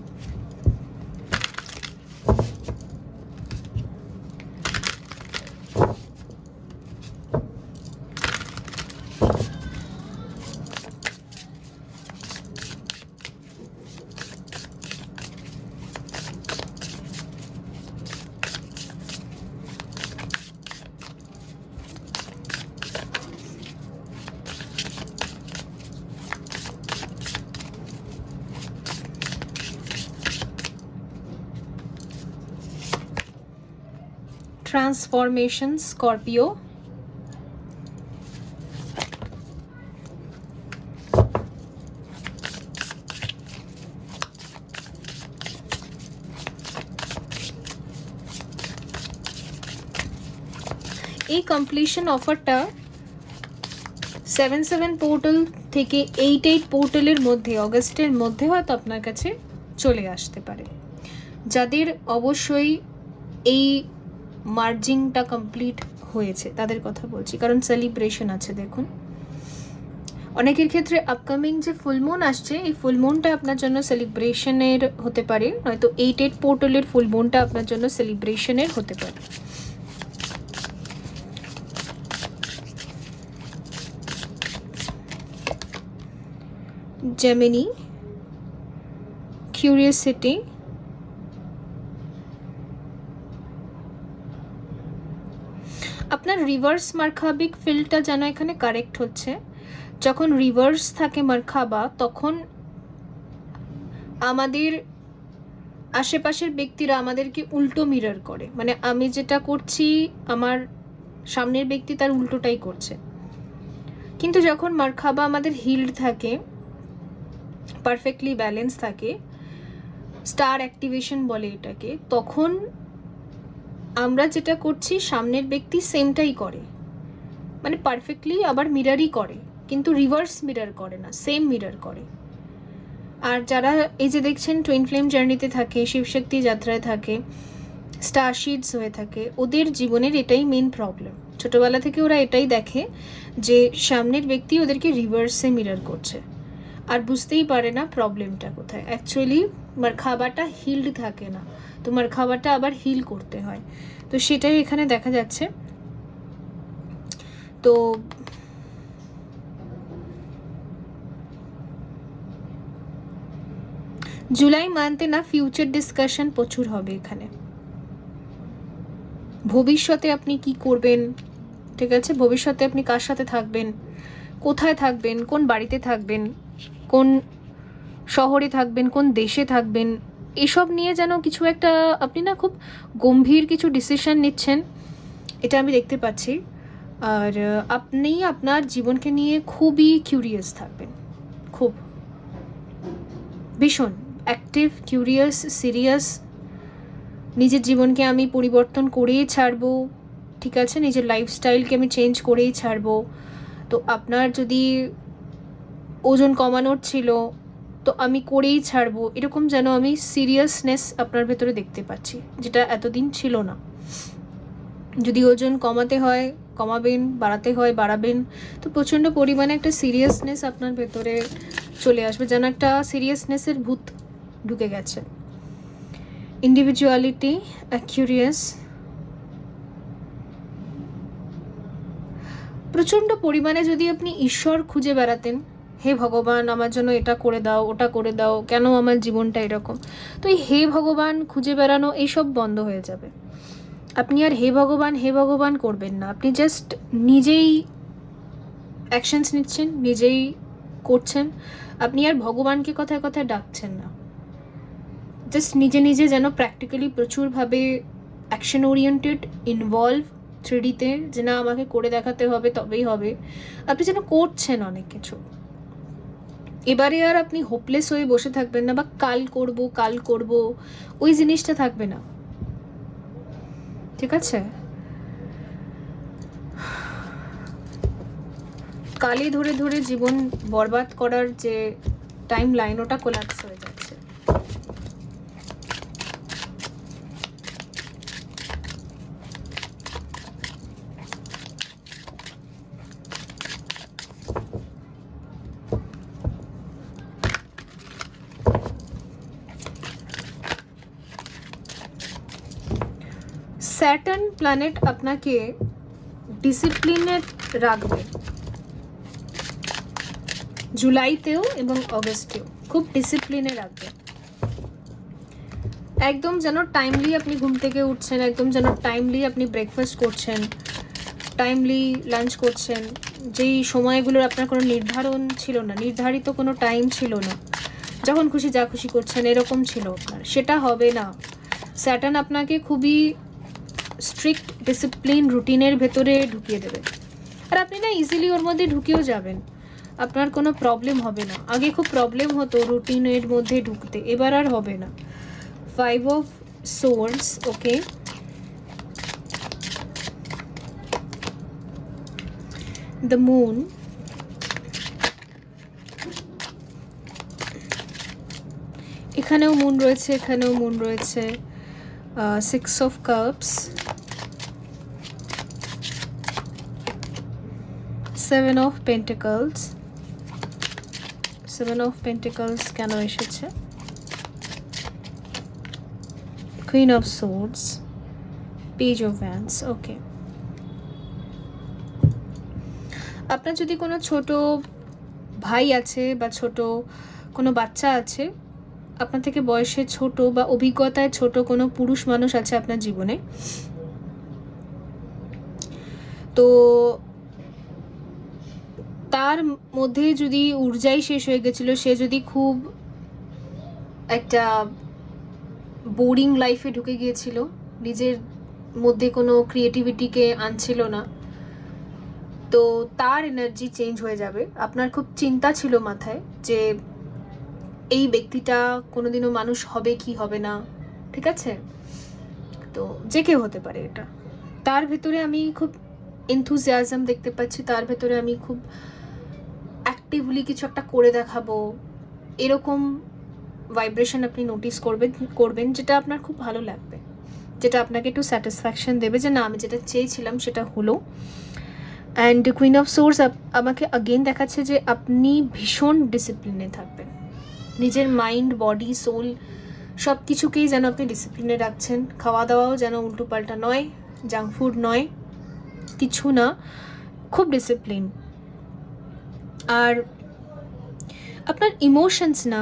Transformation Scorpio. এই কমপ্লিশন অফারটা 7-7 পোর্টাল থেকে 8-8 পোর্টালের মধ্যে অগস্টের মধ্যে হয়তো আপনার কাছে চলে আসতে পারে। যাদের অবশ্যই এই মার্জিংটা কমপ্লিট হয়েছে তাদের কথা বলছি, কারণ সেলিব্রেশন আছে। দেখুন, অনেকের ক্ষেত্রে আপকামিং যে ফুলমুন আসছে, এই ফুলমুনটা আপনার জন্য সেলিব্রেশনের হতে পারে, নয়তো 8-8 পোর্টালের ফুলমুনটা আপনার জন্য সেলিব্রেশনের হতে পারে। জেমিনি, কিউরিওসিটি, আপনার রিভার্স মার্খাবিক ফিল্ডটা যেন এখানে কারেক্ট হচ্ছে। যখন রিভার্স থাকে মার্খাবা, তখন আমাদের আশেপাশের ব্যক্তিরা আমাদেরকে উল্টো মিরর করে, মানে আমি যেটা করছি আমার সামনের ব্যক্তি তার উল্টোটাই করছে। কিন্তু যখন মার্খাবা আমাদের হিল্ড থাকে, পারফেক্টলি ব্যালেন্স থাকে, স্টার অ্যাক্টিভেশন বলে এটাকে, তখন আমরা যেটা করছি সামনের ব্যক্তি সেমটাই করে, মানে পারফেক্টলি আবার মিররই করে, কিন্তু রিভার্স মিরর করে না, সেম মিরর করে। আর যারা এই যে দেখছেন টুইন ফ্লেম জার্নিতে থাকে, শিবশক্তি যাত্রায় থাকে, স্টার শিডস হয়ে থাকে, ওদের জীবনের এটাই মেন প্রবলেম। ছোটবেলা থেকে ওরা এটাই দেখে যে সামনের ব্যক্তি ওদেরকে রিভার্সে মিরর করছে, আর বুঝতেই পারে না প্রবলেমটা কোথায়। অ্যাকচুয়ালি মার্খাবাটা হিল্ড থাকে না, তো মার্খাবাটা আবার হিল করতে হয়, তো সেটাই এখানে দেখা যাচ্ছে। তো জুলাই মান্থে না ফিউচার ডিসকাশন প্রচুর হবে এখানে। ভবিষ্যতে আপনি কি করবেন, ঠিক আছে, ভবিষ্যতে আপনি কার সাথে থাকবেন, কোথায় থাকবেন, কোন বাড়িতে থাকবেন, কোন শহরে থাকবেন, কোন দেশে থাকবেন, এসব নিয়ে যেন কিছু একটা আপনি না খুব গম্ভীর কিছু ডিসিশন নিচ্ছেন, এটা আমি দেখতে পাচ্ছি। আর আপনি আপনার জীবনকে নিয়ে খুবই কিউরিয়াস থাকবেন, খুব ভীষণ অ্যাক্টিভ, কিউরিয়াস, সিরিয়াস। নিজের জীবনকে আমি পরিবর্তন করেই ছাড়বো, ঠিক আছে, নিজের লাইফস্টাইলকে আমি চেঞ্জ করেই ছাড়বো। তো আপনার যদি ওজন কমানোর ছিল তো আমি করেই ছাড়বো, এরকম যেন আমি সিরিয়াসনেস আপনার ভেতরে দেখতে পাচ্ছি, যেটা এতদিন ছিল না। যদি ওজন কমাতে হয় কমাবেন, বাড়াতে হয় বাড়াবেন, তো প্রচণ্ড পরিমাণে একটা সিরিয়াসনেস আপনার ভেতরে চলে আসবে, যেন একটা সিরিয়াসনেসের ভূত ঢুকে গেছে। ইন্ডিভিজুয়ালিটি, কিউরিয়াস, প্রচণ্ড পরিমাণে যদি আপনি ঈশ্বর খুঁজে বেড়াতেন, হে ভগবান আমার জন্য এটা করে দাও, ওটা করে দাও, কেন আমার জীবনটা এরকম, তো এই হে ভগবান খুঁজে বেড়ানো এইসব বন্ধ হয়ে যাবে। আপনি আর হে ভগবান করবেন না, আপনি জাস্ট নিজেই অ্যাকশনস নিচ্ছেন, নিজেই করছেন। আপনি আর ভগবানকে কথায় কথায় ডাকছেন না, জাস্ট নিজে নিজে যেন প্র্যাকটিক্যালি প্রচুরভাবে অ্যাকশন ওরিয়েন্টেড, ইনভলভ 3D-তে, যে না আমাকে করে দেখাতে হবে তবেই হবে, আপনি যেন করছেন অনেক কিছু। এবারে আর আপনি হোপলেস হয়ে বসে থাকবেন না, বা কাল করব ওই জিনিসটা থাকবে না, ঠিক আছে। কালে ধরে ধরে জীবন বরবাদ করার যে টাইম লাইন, ওটা কোলাপস হয়ে যাচ্ছে। স্যাটার্ন প্ল্যানেট আপনাকে ডিসিপ্লিনে রাখবে জুলাইতেও এবং অগস্টেও, খুব ডিসিপ্লিনে রাখবে। একদম যেন টাইমলি আপনি ঘুম থেকে উঠছেন, একদম যেন টাইমলি আপনি ব্রেকফাস্ট করছেন, টাইমলি লাঞ্চ করছেন, যেই সময়গুলোর আপনার কোনো নির্ধারণ ছিল না, নির্ধারিত কোনো টাইম ছিল না, যখন খুশি যা খুশি করছেন এরকম ছিল আপনার, সেটা হবে না। স্যাটার্ন আপনাকে খুবই স্ট্রিক্ট ডিসিপ্লিন রুটিনের ভেতরে ঢুকিয়ে দেবে। আর আপনি না ইজিলি ওর মধ্যে ঢুকেও যাবেন, আপনার কোনো প্রবলেম হবে না। আগে খুব প্রবলেম হতো রুটিনের মধ্যে ঢুকতে, এবার আর হবে না। 5 of Swords, okay. The Moon, এখানেও মুন রয়েছে, এখানেও মুন রয়েছে। 6 of Cups, 7 of Pentacles, 7 of Pentacles কেন এসেছে? Queen of Swords, Page of Wands, ওকে। আপনার যদি কোনো ছোট ভাই আছে বা ছোট কোনো বাচ্চা আছে, আপনার থেকে বয়সে ছোট বা অভিজ্ঞতায় ছোট কোনো পুরুষ মানুষ আছে আপনার জীবনে, তো তার মধ্যে যদি ঊর্জাই শেষ হয়ে গেছিল, সে যদি খুব একটা বোরিং লাইফে ঢুকে গিয়েছিল, নিজের মধ্যে কোনো ক্রিয়েটিভিটিকে আনছিল না, তো তার এনার্জি চেঞ্জ হয়ে যাবে। আপনার খুব চিন্তা ছিল মাথায় যে এই ব্যক্তিটা কোনোদিনও মানুষ হবে কি হবে না, ঠিক আছে? তো যে কেউ হতে পারে এটা। তার ভেতরে আমি খুব এনথুজিয়াজম দেখতে পাচ্ছি, তার ভেতরে আমি খুব অ্যাক্টিভলি কিছু একটা করে দেখাবো, এরকম ভাইব্রেশন আপনি নোটিস করবেন, যেটা আপনার খুব ভালো লাগবে, যেটা আপনাকে একটু স্যাটিসফ্যাকশন দেবে যে না আমি যেটা চেয়েছিলাম সেটা হলো। অ্যান্ড কুইন অফ সোর্স আমাকে আগেন দেখাচ্ছে যে আপনি ভীষণ ডিসিপ্লিনে থাকবেন, নিজের মাইন্ড বডি সোল সব কিছুকেই যেন আপনি ডিসিপ্লিনে রাখছেন। খাওয়া দাওয়াও যেন উল্টোপাল্টা নয়, জাঙ্ক ফুড নয়, কিছু না, খুব ডিসিপ্লিন। আর আপনার ইমোশনস না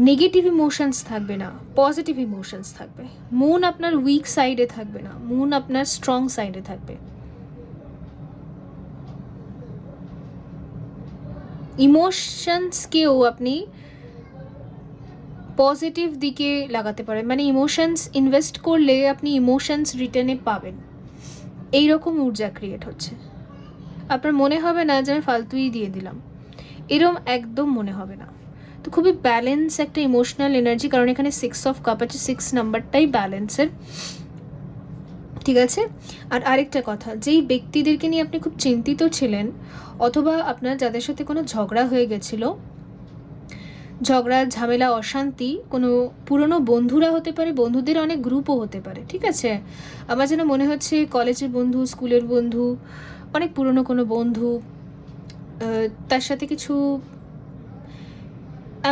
নেগেটিভ ইমোশনস থাকবে না, পজিটিভ ইমোশনস থাকবে। মুন আপনার উইক সাইডে থাকবে না, মুন আপনার স্ট্রং সাইডে থাকবে। ইমোশনসকেও আপনি পজিটিভ দিকে লাগাতে পারেন, মানে ইমোশনস ইনভেস্ট করলে আপনি ইমোশনস রিটার্নে পাবেন, এইরকম ঊর্জা ক্রিয়েট হচ্ছে। আপনার মনে হবে না যে আমি ফালতুই দিয়ে দিলাম, এরকম একদম মনে হবে না। তো খুবই ব্যালেন্স একটা ইমোশনাল এনার্জি, কারণ এখানে 6 অফ কাপ আছে, 6 নাম্বারটাই ব্যালেন্সের, ঠিক আছে? আর আরেকটা কথা, যেই ব্যক্তিদেরকে নিয়ে আপনি খুব চিন্তিত ছিলেন, অথবা আপনার যাদের সাথে কোনো ঝগড়া হয়ে গেছিল, ঝগড়া ঝামেলা অশান্তি, কোনো পুরনো বন্ধুরা হতে পারে, বন্ধুদের অনেক গ্রুপও হতে পারে, ঠিক আছে? আমার যেন মনে হচ্ছে কলেজের বন্ধু, স্কুলের বন্ধু, অনেক পুরনো কোনো বন্ধু, তার সাথে কিছু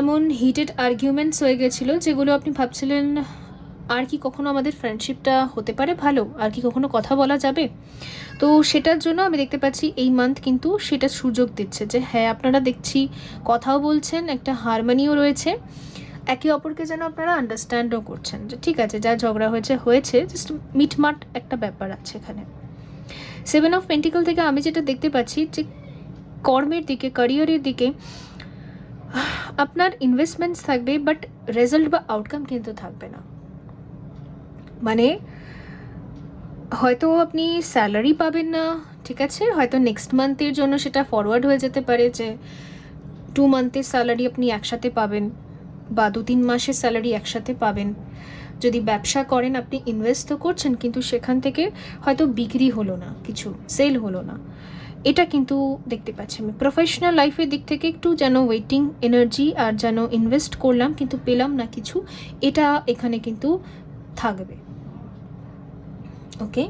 এমন হিটেড আর্গুমেন্টস হয়ে গেছিলো যেগুলো আপনি ভাবছিলেন আর কি কখনো আমাদের ফ্রেন্ডশিপটা হতে পারে ভালো, আর কি কখনো কথা বলা যাবে। তো সেটার জন্য আমি দেখতে পাচ্ছি এই মান্থ কিন্তু সেটা সুযোগ দিচ্ছে যে হ্যাঁ আপনারা দেখছি কথাও বলছেন, একটা হারমোনিও রয়েছে, একে অপরকে যেন আপনারা আন্ডারস্ট্যান্ডও করছেন যে ঠিক আছে যা ঝগড়া হয়েছে হয়েছে, জাস্ট মিটমাট একটা ব্যাপার আছে এখানে। 7 অফ পেন্টিকল থেকে আমি যেটা দেখতে পাচ্ছি যে কর্মের দিকে, ক্যারিয়ারের দিকে আপনার ইনভেস্টমেন্টস থাকবে, বাট রেজাল্ট বা আউটকাম কিন্তু থাকবে না। মানে হয়তো আপনি স্যালারি পাবেন না, ঠিক আছে, হয়তো নেক্সট মান্থের জন্য সেটা ফরওয়ার্ড হয়ে যেতে পারে যে 2 মান্থের স্যালারি আপনি একসাথে পাবেন, বা 2-3 মাসের স্যালারি একসাথে পাবেন। যদি ব্যবসা করেন আপনি ইনভেস্ট তো করছেন, কিন্তু সেখান থেকে হয়তো বিক্রি হলো না, কিছু সেল হলো না, এটা কিন্তু দেখতে পাচ্ছি আমি। প্রফেশনাল লাইফের দিক থেকে একটু যেন ওয়েটিং এনার্জি, আর যেন ইনভেস্ট করলাম কিন্তু পেলাম না কিছু, এটা এখানে কিন্তু থাকবে। ওকে,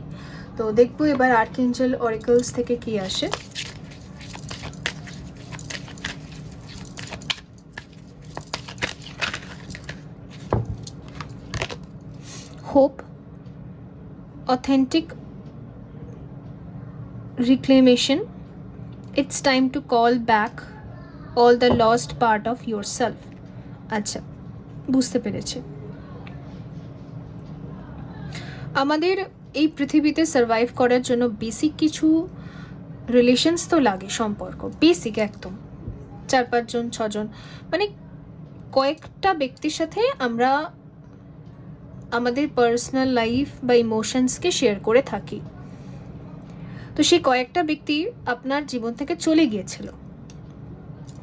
তো দেখবো এবার আর্কএঞ্জেল অরাকলস থেকে কি আসে। Hope, authentic reclamation, it's time to call back all the lost part of yourself. আচ্ছা, বুঝতে পেরেছি। আমাদের এই পৃথিবীতে সার্ভাইভ করার জন্য বেসিক কিছু রিলেশনস তো লাগে, সম্পর্ক বেসিক একদম 4-5 জন 6 জন, মানে কয়েকটা ব্যক্তির সাথে আমরা আমাদের পার্সোনাল লাইফ বা ইমোশনসকে শেয়ার করে থাকি। তো সেই কয়েকটা ব্যক্তি আপনার জীবন থেকে চলে গিয়েছিল,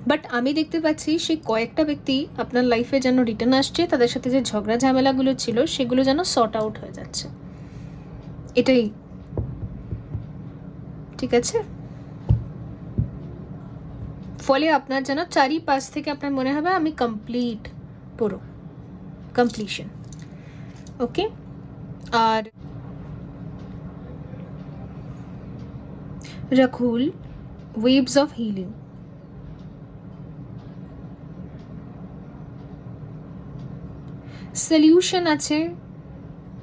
বাট আমি দেখতে পাচ্ছি সেই কয়েকটা ব্যক্তি আপনার লাইফে যেন রিটার্ন আসছে, তাদের সাথে যে ঝগড়া ঝামেলাগুলো ছিল সেগুলো যেন সর্ট আউট হয়ে যাচ্ছে, এটাই ঠিক আছে। ফলে আপনার যেন চারিপাশ থেকে আপনার মনে হবে আমি কমপ্লিট, পুরো কমপ্লিশন। ওকে, আর রাকুল ওয়েভস অফ হিলিং, সলিউশন আছে,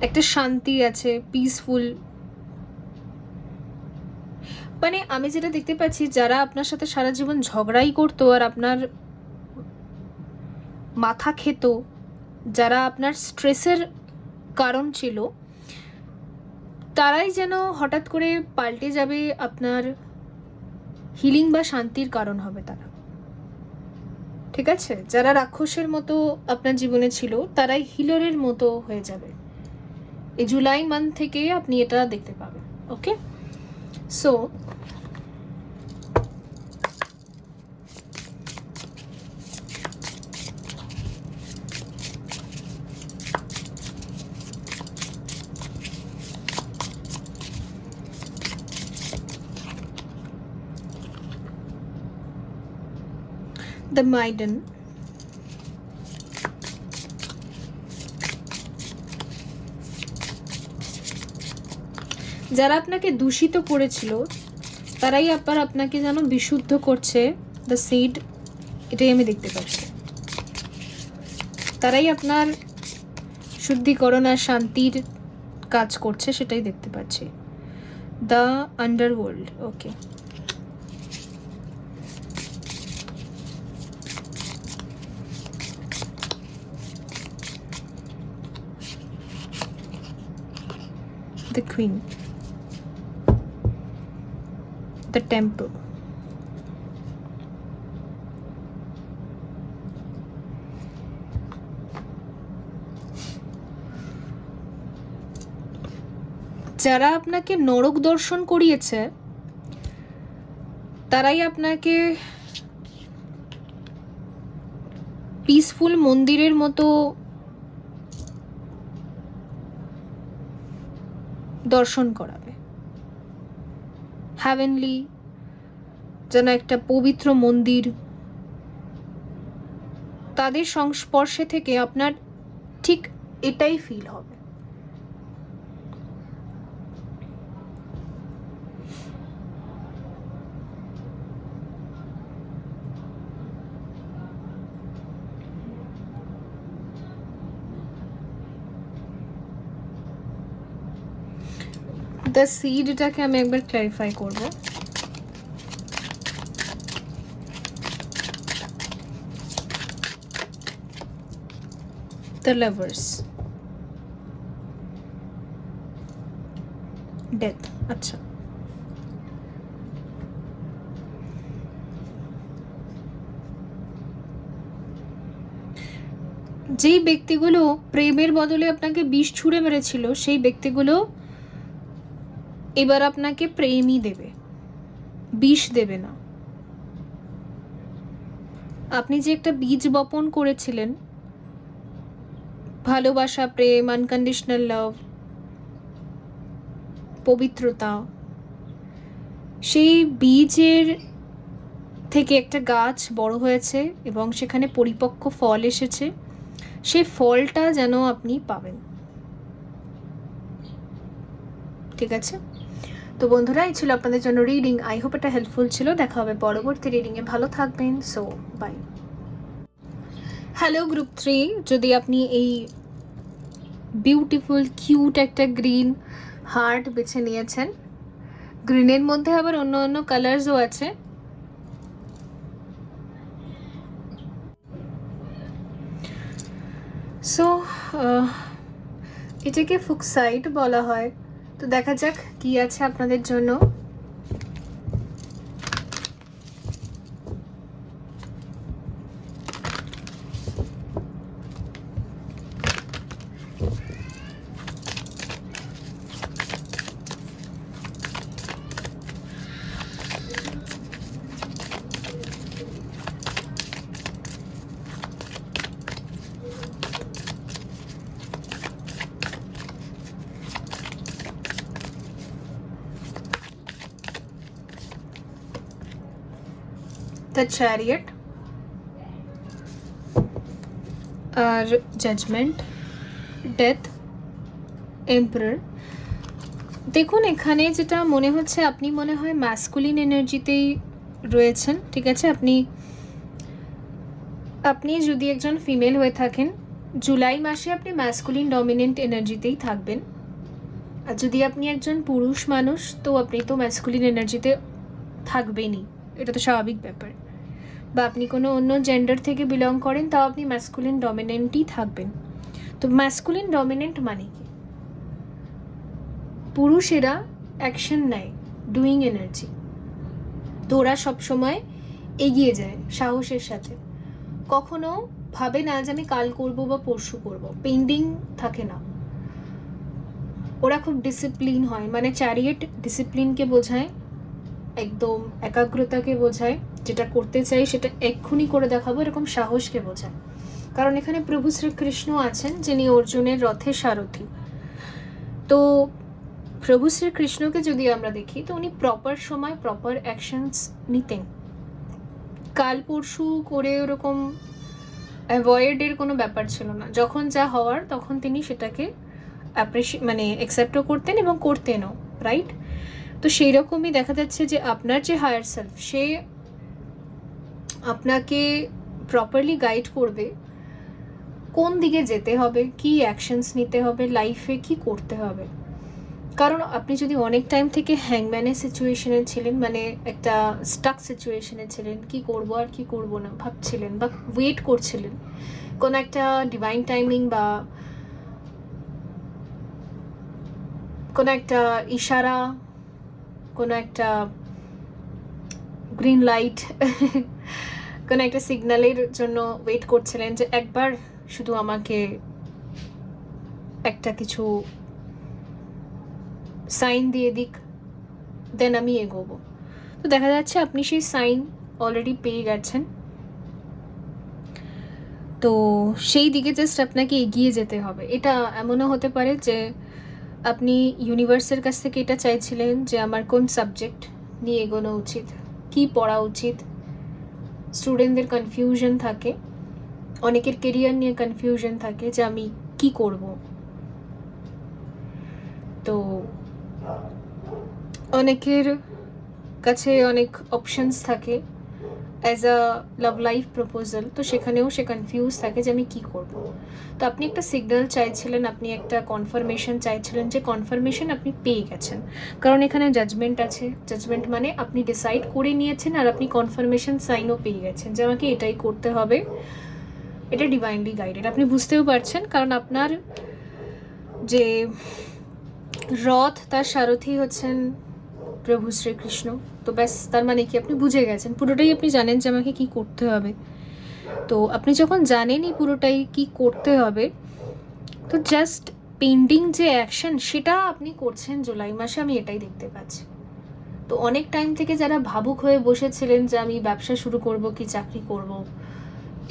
একটা শান্তি আছে, পিসফুল। মানে আমি যেটা দেখতে পাচ্ছি, যারা আপনার সাথে সারা জীবন ঝগড়াই করতো আর আপনার মাথা খেত, যারা আপনার স্ট্রেসের কারণ ছিল, তারাই যেন হঠাৎ করে পাল্টে যাবে, আপনার হিলিং বা শান্তির কারণ হবে তারা, ঠিক আছে। যারা রাক্ষসের মতো আপনার জীবনে ছিল, তারাই হিলারের মতো হয়ে যাবে। এই জুলাই মান্থ থেকে আপনি এটা দেখতে পাবেন। ওকে, সো the maiden, যারা আপনাকে দূষিত করেছিল তারাই আবার আপনাকে যেন বিশুদ্ধ করছে, দ্য সিড, এটাই আমি দেখতে পাচ্ছি। তারাই আপনার শুদ্ধিকরণ আর শান্তির কাজ করছে, সেটাই দেখতে পাচ্ছি। The underworld, okay, the queen, the temple, যারা আপনাকে নরক দর্শন করিয়েছে তারাই আপনাকে পিসফুল মন্দিরের মতো দর্শন করাবে, হ্যাভেনলি, যেন একটা পবিত্র মন্দির। তাদের সংস্পর্শে থেকে আপনার ঠিক এটাই ফিল হবে। দ্য সিড, এটাকে আমি একবার ক্লারিফাই করব। দ্য লাভার্স, ডেথ, আচ্ছা। যেই ব্যক্তিগুলো প্রেমের বদলে আপনাকে বিষ ছুঁড়ে মেরেছিল, সেই ব্যক্তিগুলো এবার আপনাকে প্রেমই দেবে, বিষ দেবে না। আপনি যে একটা বীজ বপন করেছিলেন, ভালোবাসা, প্রেম, আনকন্ডিশনাল লাভ, পবিত্রতা, সেই বীজের থেকে একটা গাছ বড় হয়েছে এবং সেখানে পরিপক্ক ফল এসেছে। সেই ফলটা যেন আপনি পাবেন, ঠিক আছে। তো বন্ধুরা, এই ছিল আপনাদের জন্য রিডিং। আই হোপ এটা হেল্পফুল ছিল। দেখা হবে পরবর্তী রিডিংয়ে। ভালো থাকবেন। So by. হ্যালো গ্রুপ 3, যদি আপনি এই বিউটিফুল কিউট একটা গ্রিন হার্ট বেছে নিয়েছেন, গ্রিনের মধ্যে আবার অন্য অন্য কালার্সও আছে, সো এটাকে ফুকসাইট বলা হয়। তো দেখা যাক কি আছে আপনাদের জন্য। দ্য চ্যারিয়ট আর জাজমেন্ট, ডেথ, এম্পারার। দেখুন এখানে যেটা মনে হচ্ছে, আপনি মনে হয় ম্যাসকুলিন এনার্জিতেই রয়েছেন, ঠিক আছে? আপনি যদি একজন ফিমেল হয়ে থাকেন, জুলাই মাসে আপনি ম্যাসকুলিন ডমিনেন্ট এনার্জিতেই থাকবেন। আর যদি আপনি একজন পুরুষ মানুষ, তো আপনি তো ম্যাসকুলিন এনার্জিতে থাকবেনই, এটা তো স্বাভাবিক ব্যাপার। বা আপনি কোনো অন্য জেন্ডার থেকে বিলং করেন, তাও আপনি ম্যাসকুলিন ডমিনেন্টই থাকবেন। তো ম্যাসকুলিন ডমিনেন্ট মানে কি? পুরুষেরা অ্যাকশন নেয়, ডুইং এনার্জি। তো ওরা সবসময় এগিয়ে যায় সাহসের সাথে, কখনো ভাবে না যে আমি কাল করব বা পরশু করব, পেন্ডিং থাকে না। ওরা খুব ডিসিপ্লিন হয়, মানে চ্যারিয়েট ডিসিপ্লিনকে বোঝায়, একদম একাগ্রতাকে বোঝায়, যেটা করতে চাই সেটা এক্ষুনি করে দেখাবো এরকম সাহসকে বোঝায়। কারণ এখানে প্রভু শ্রীকৃষ্ণ আছেন, যিনি অর্জুনের রথের সারথি। তো প্রভু শ্রীকৃষ্ণকে যদি আমরা দেখি, তো উনি প্রপার সময় প্রপার অ্যাকশনস নিতেন। কাল পরশু করে ওরকম অ্যাভয়েডের কোনো ব্যাপার ছিল না। যখন যা হওয়ার তখন তিনি সেটাকে মানে অ্যাকসেপ্টও করতেন এবং করতেনও, রাইট? তো সেই রকমই দেখা যাচ্ছে যে আপনার যে হায়ার সেলফ, সে আপনাকে প্রপারলি গাইড করবে কোন দিকে যেতে হবে, কি অ্যাকশনস নিতে হবে, লাইফে কি করতে হবে। কারণ আপনি যদি অনেক টাইম থেকে হ্যাংম্যানের সিচুয়েশনে ছিলেন, মানে একটা স্টাক সিচুয়েশনে ছিলেন, কি করব আর কি করব না ভাবছিলেন, বা ওয়েট করছিলেন কোনো একটা ডিভাইন টাইমিং বা কোনো একটা ইশারা, কোনো একটা গ্রিন লাইট, কোনো একটা সিগন্যালের জন্য ওয়েট করছিলেন যে একবার শুধু আমাকে একটা কিছু সাইন দিয়ে দিক, দেন আমি এগোবো। তো দেখা যাচ্ছে আপনি সেই সাইন অলরেডি পেয়ে গেছেন। তো সেই দিকে জাস্ট আপনাকে এগিয়ে যেতে হবে। এটা এমনও হতে পারে যে আপনি ইউনিভার্সের কাছ থেকে এটা চাইছিলেন যে আমার কোন সাবজেক্ট নিয়ে এগোনো উচিত, কি পড়া উচিত। স্টুডেন্টদের কনফিউশন থাকে, অনেকের কেরিয়ার নিয়ে কনফিউশন থাকে যে আমি কি করব। তো অনেকের কাছে অনেক অপশনস থাকে as a love life proposal, তো সেখানেও সে কনফিউজ থাকে যে আমি কি করব। তো আপনি একটা সিগন্যাল চাইছিলেন, আপনি একটা কনফার্মেশন চাইছিলেন, যে কনফার্মেশন আপনি পেয়ে গেছেন। কারণ এখানে জাজমেন্ট আছে, জাজমেন্ট মানে আপনি ডিসাইড করে নিয়েছেন আর আপনি কনফার্মেশন সাইনও পেয়ে গেছেন যে আমাকে এটাই করতে হবে, এটা ডিভাইনলি গাইডেড। আপনি বুঝতেও পারছেন, কারণ আপনার যে রথ, তার সারথি হচ্ছেন প্রভু শ্রীকৃষ্ণ। তো ব্যাস, তার মানে কি আপনি বুঝে গেছেন, পুরোটাই আপনি জানেন যে আমাকে কি করতে হবে। তো আপনি যখন জানেনই পুরোটাই কি করতে হবে, তো জাস্ট পেন্ডিং যে অ্যাকশন সেটা আপনি করছেন জুলাই মাসে, আমি এটাই দেখতে পাচ্ছি। তো অনেক টাইম থেকে যারা ভাবুক হয়ে বসেছিলেন যে আমি ব্যবসা শুরু করব কি চাকরি করব,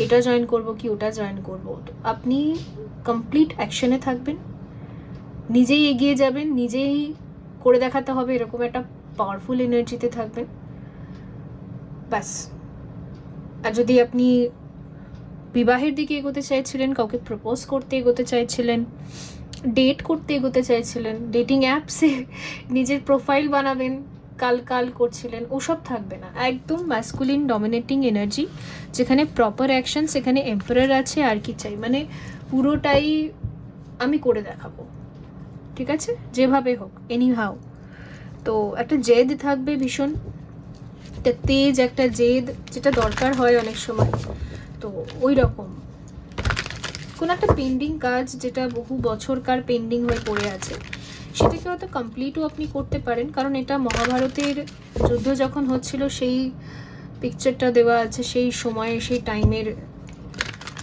এটা জয়েন করব কি ওটা জয়েন করব, তো আপনি কমপ্লিট অ্যাকশনে থাকবেন, নিজেই এগিয়ে যাবেন, নিজেই করে দেখাতে হবে, এরকম একটা পাওয়ারফুল এনার্জিতে থাকবেন ব্যাস। আর যদি আপনি বিবাহের দিকে এগোতে চাইছিলেন, কাউকে প্রপোজ করতে এগোতে চাইছিলেন, ডেট করতে এগোতে চাইছিলেন, ডেটিং অ্যাপসে নিজের প্রোফাইল বানাবেন, কাল করছিলেন, ওসব থাকবে না। একদম ম্যাসকুলিন ডমিনেটিং এনার্জি, যেখানে প্রপার অ্যাকশন, সেখানে এম্পারার আছে। আর কি চাই, মানে পুরোটাই আমি করে দেখাবো, ঠিক আছে, যেভাবে হোক, এনি হাউ। তো একটা জেদ থাকবে ভীষণ, একটা তেজ, একটা জেদ, যেটা দরকার হয় অনেক সময়। তো ওই রকম কোনো একটা পেন্ডিং কাজ, যেটা বহু বছরকার পেন্ডিং হয়ে পড়ে আছে, সেটাকে হয়তো কমপ্লিটও আপনি করতে পারেন। কারণ এটা মহাভারতের যুদ্ধ যখন হচ্ছিল সেই পিকচারটা দেওয়া আছে, সেই সময়ে, সেই টাইমের।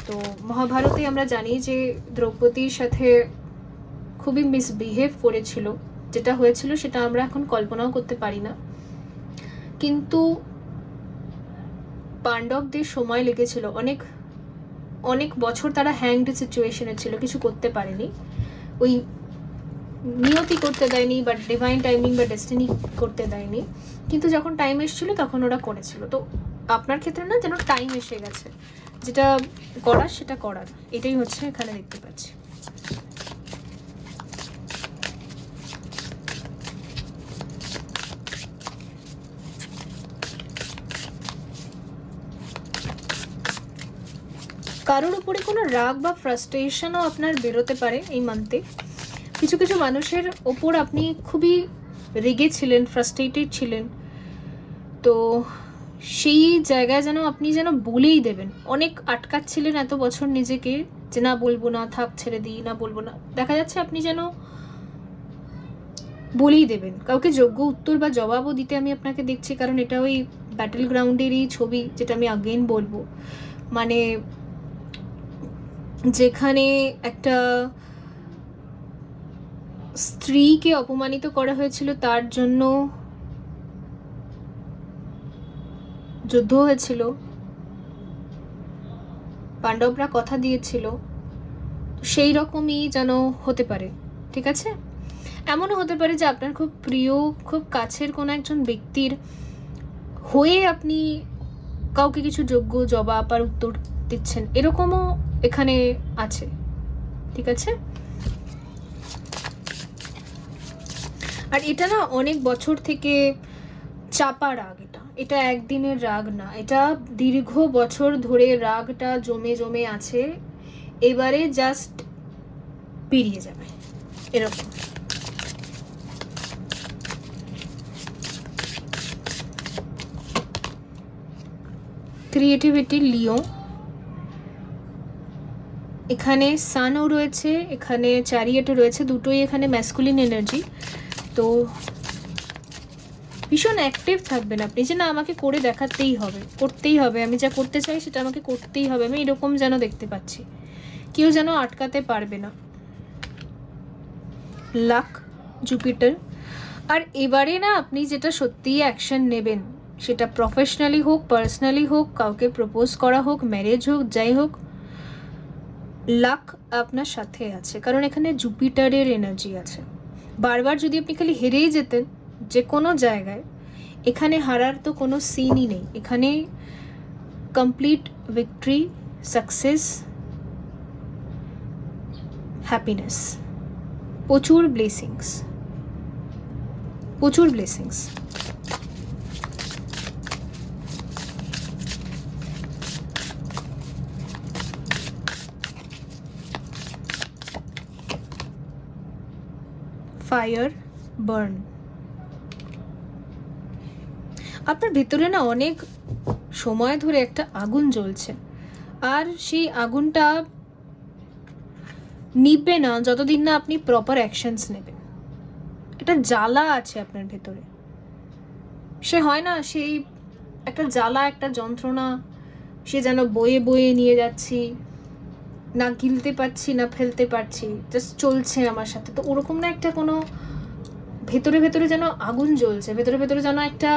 তো মহাভারতে আমরা জানি যে দ্রৌপদীর সাথে খুবই মিসবিহেভ করেছিল, যেটা হয়েছিল সেটা আমরা এখন কল্পনাও করতে পারি না। কিন্তু পাণ্ডবদের সময় লেগেছিল, অনেক অনেক বছর তারা হ্যাংড সিচুয়েশনে ছিল, কিছু করতে পারেনি, ওই নিয়তি করতে দেয়নি, বা ডিভাইন টাইমিং বা ডেস্টিনি করতে দেয়নি। কিন্তু যখন টাইম এসেছিল তখন ওরা করেছিল। তো আপনার ক্ষেত্রে না যেন টাইম এসে গেছে, যেটা করার সেটা করার, এটাই হচ্ছে এখানে দেখতে পাচ্ছি। কারোর উপরে কোনো রাগ বা ফ্রাস্ট্রেশনও আপনার বেরোতে পারে এই মান্থে। কিছু কিছু মানুষের ওপর আপনি খুবই রেগে ছিলেন, ফ্রাস্ট্রেটেড ছিলেন, তো সেই জায়গায় যেন আপনি যেন বলেই দেবেন। অনেক আটকাচ্ছিলেন এত বছর নিজেকে, যে না বলবো না, থাক ছেড়ে দিই, না বলবো না। দেখা যাচ্ছে আপনি যেন বলেই দেবেন। কাউকে যোগ্য উত্তর বা জবাবও দিতে আমি আপনাকে দেখছি, কারণ এটা ওই ব্যাটেল গ্রাউন্ডেরই ছবি, যেটা আমি আগেইন বলবো। মানে যেখানে একটা স্ত্রীকে অপমানিত করা হয়েছিল, তার জন্য যুদ্ধ হয়েছিল, পাণ্ডবরা কথা দিয়েছিল, সেই রকমই যেন হতে পারে। ঠিক আছে, এমনও হতে পারে যে আপনার খুব প্রিয়, খুব কাছের কোনো একজন ব্যক্তির হয়ে আপনি কাউকে কিছু যোগ্য জবাব আর উত্তর দিচ্ছেন, এরকমও এখানে আছে। ঠিক আছে, আর এটা না অনেক বছর থেকে চাপা রাগ, এটা একদিনের রাগ না, এটা দীর্ঘ বছর ধরে রাগটা জমে জমে আছে, এবারে জাস্ট পেরিয়ে যাবে এরকম। ক্রিয়েটিভিটি লিও, এখানে সানও রয়েছে, এখানে চ্যারিয়েটও রয়েছে, দুটোই এখানে ম্যাসকুলিন এনার্জি। তো ভীষণ অ্যাক্টিভ থাকবেন আপনি, যে না আমাকে করে দেখাতেই হবে, করতেই হবে, আমি যা করতে চাই সেটা আমাকে করতেই হবে, আমি এরকম যেন দেখতে পাচ্ছি, কেউ যেন আটকাতে পারবে না। লাক, জুপিটার। আর এবারে না আপনি যেটা সত্যিই অ্যাকশন নেবেন, সেটা প্রফেশনালি হোক, পার্সোনালি হোক, কাউকে প্রপোজ করা হোক, ম্যারেজ হোক, যাই হোক, লাক আপনার সাথে আছে, কারণ এখানে জুপিটারের এনার্জি আছে। বারবার যদি আপনি খালি হেরেই যেতেন যে কোনো জায়গায়, এখানে হারার তো কোনো সিনই নেই, এখানে কমপ্লিট ভিক্টরি, সাকসেস, হ্যাপিনেস, প্রচুর ব্লেসিংস, প্রচুর ব্লেসিংস। Fire, burn. আপনার ভিতরে না অনেক সময় ধরে একটা আগুন জ্বলছে, আর সেই আগুনটা নিবে না যতদিন না আপনি প্রপার অ্যাকশনস নেবেন। এটা জ্বালা আছে আপনার ভেতরে, সে হয় না সেই একটা জ্বালা, একটা যন্ত্রণা, সে যেন বয়ে বয়ে নিয়ে যাচ্ছি, না গিলতে পারছি না ফেলতে পারছি, জাস্ট চলছে আমার সাথে। তো ওরকম না একটা কোনো ভেতরে ভেতরে যেন আগুন জ্বলছে, ভেতরে ভেতরে যেন একটা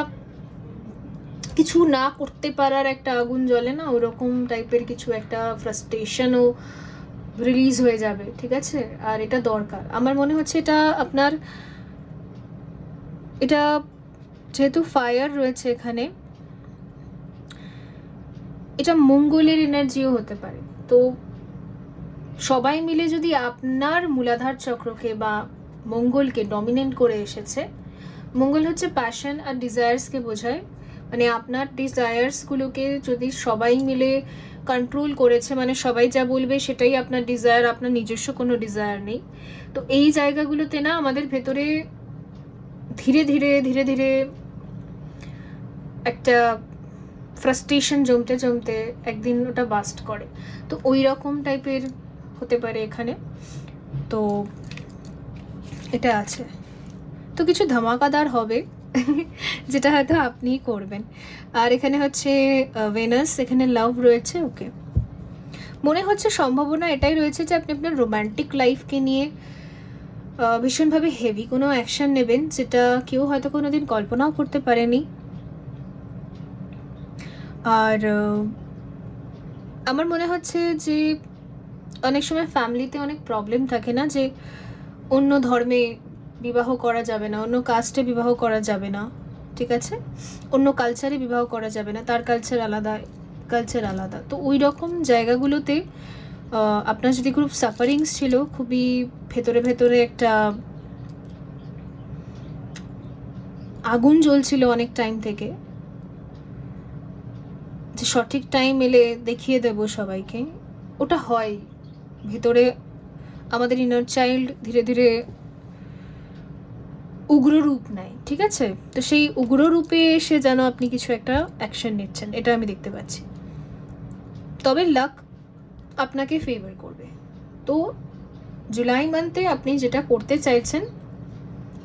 কিছু না করতে পারার একটা আগুন জ্বলে না, ওরকম টাইপের কিছু একটা ফ্রাস্ট্রেশনও রিলিজ হয়ে যাবে। ঠিক আছে, আর এটা দরকার আমার মনে হচ্ছে। এটা আপনার, এটা যেহেতু ফায়ার রয়েছে এখানে, এটা মঙ্গলের এনার্জিও হতে পারে। তো সবাই মিলে যদি আপনার মূলাধার চক্রকে বা মঙ্গলকে ডমিনেন্ট করে এসেছে, মঙ্গল হচ্ছে প্যাশন আর ডিজায়ার্সকে বোঝায়, মানে আপনার ডিজায়ার্সগুলোকে যদি সবাই মিলে কন্ট্রোল করেছে, মানে সবাই যা বলবে সেটাই আপনার ডিজায়ার, আপনার নিজস্ব কোনো ডিজায়ার নেই। তো এই জায়গাগুলোতে না আমাদের ভেতরে ধীরে ধীরে ধীরে ধীরে একটা ফ্রাস্ট্রেশন জমতে জমতে একদিন ওটা বাস্ট করে। তো ওই রকম টাইপের হতে পারে এখানে। তো এটা আছে, তো কিছু ধামাকাদার হবে যেটা হয়তো আপনিই করবেন। আর এখানে হচ্ছে ভেনাস, এখানে লাভ রয়েছে। ওকে, মনে হচ্ছে সম্ভাবনা এটাই রয়েছে যে আপনি আপনার রোম্যান্টিক লাইফকে নিয়ে ভীষণভাবে হেভি কোনো অ্যাকশন নেবেন, যেটা কেউ হয়তো কোনোদিন কল্পনাও করতে পারেনি। আর আমার মনে হচ্ছে যে অনেক সময় ফ্যামিলিতে অনেক প্রবলেম থাকে না, যে অন্য ধর্মে বিবাহ করা যাবে না, অন্য কাস্টে বিবাহ করা যাবে না, ঠিক আছে? অন্য কালচারে বিবাহ করা যাবে না, তার কালচার আলাদা। তো ওই রকম জায়গাগুলোতে আপনার যদি খুব সাফারিংস ছিল, খুবই ভেতরে একটা আগুন জ্বলছিল অনেক টাইম থেকে, যে সঠিক টাইম এলে দেখিয়ে দেব সবাইকে, ওটা হয় ভেতরে। আমাদের ইনার চাইল্ড ধীরে ধীরে উগ্র রূপ নেয়, ঠিক আছে? তো সেই উগ্র রূপে এসে যেন আপনি কিছু একটা অ্যাকশন নিচ্ছেন, এটা আমি দেখতে পাচ্ছি। তবে লাক আপনাকে ফেভার করবে। তো জুলাই মান্থে আপনি যেটা করতে চাইছেন,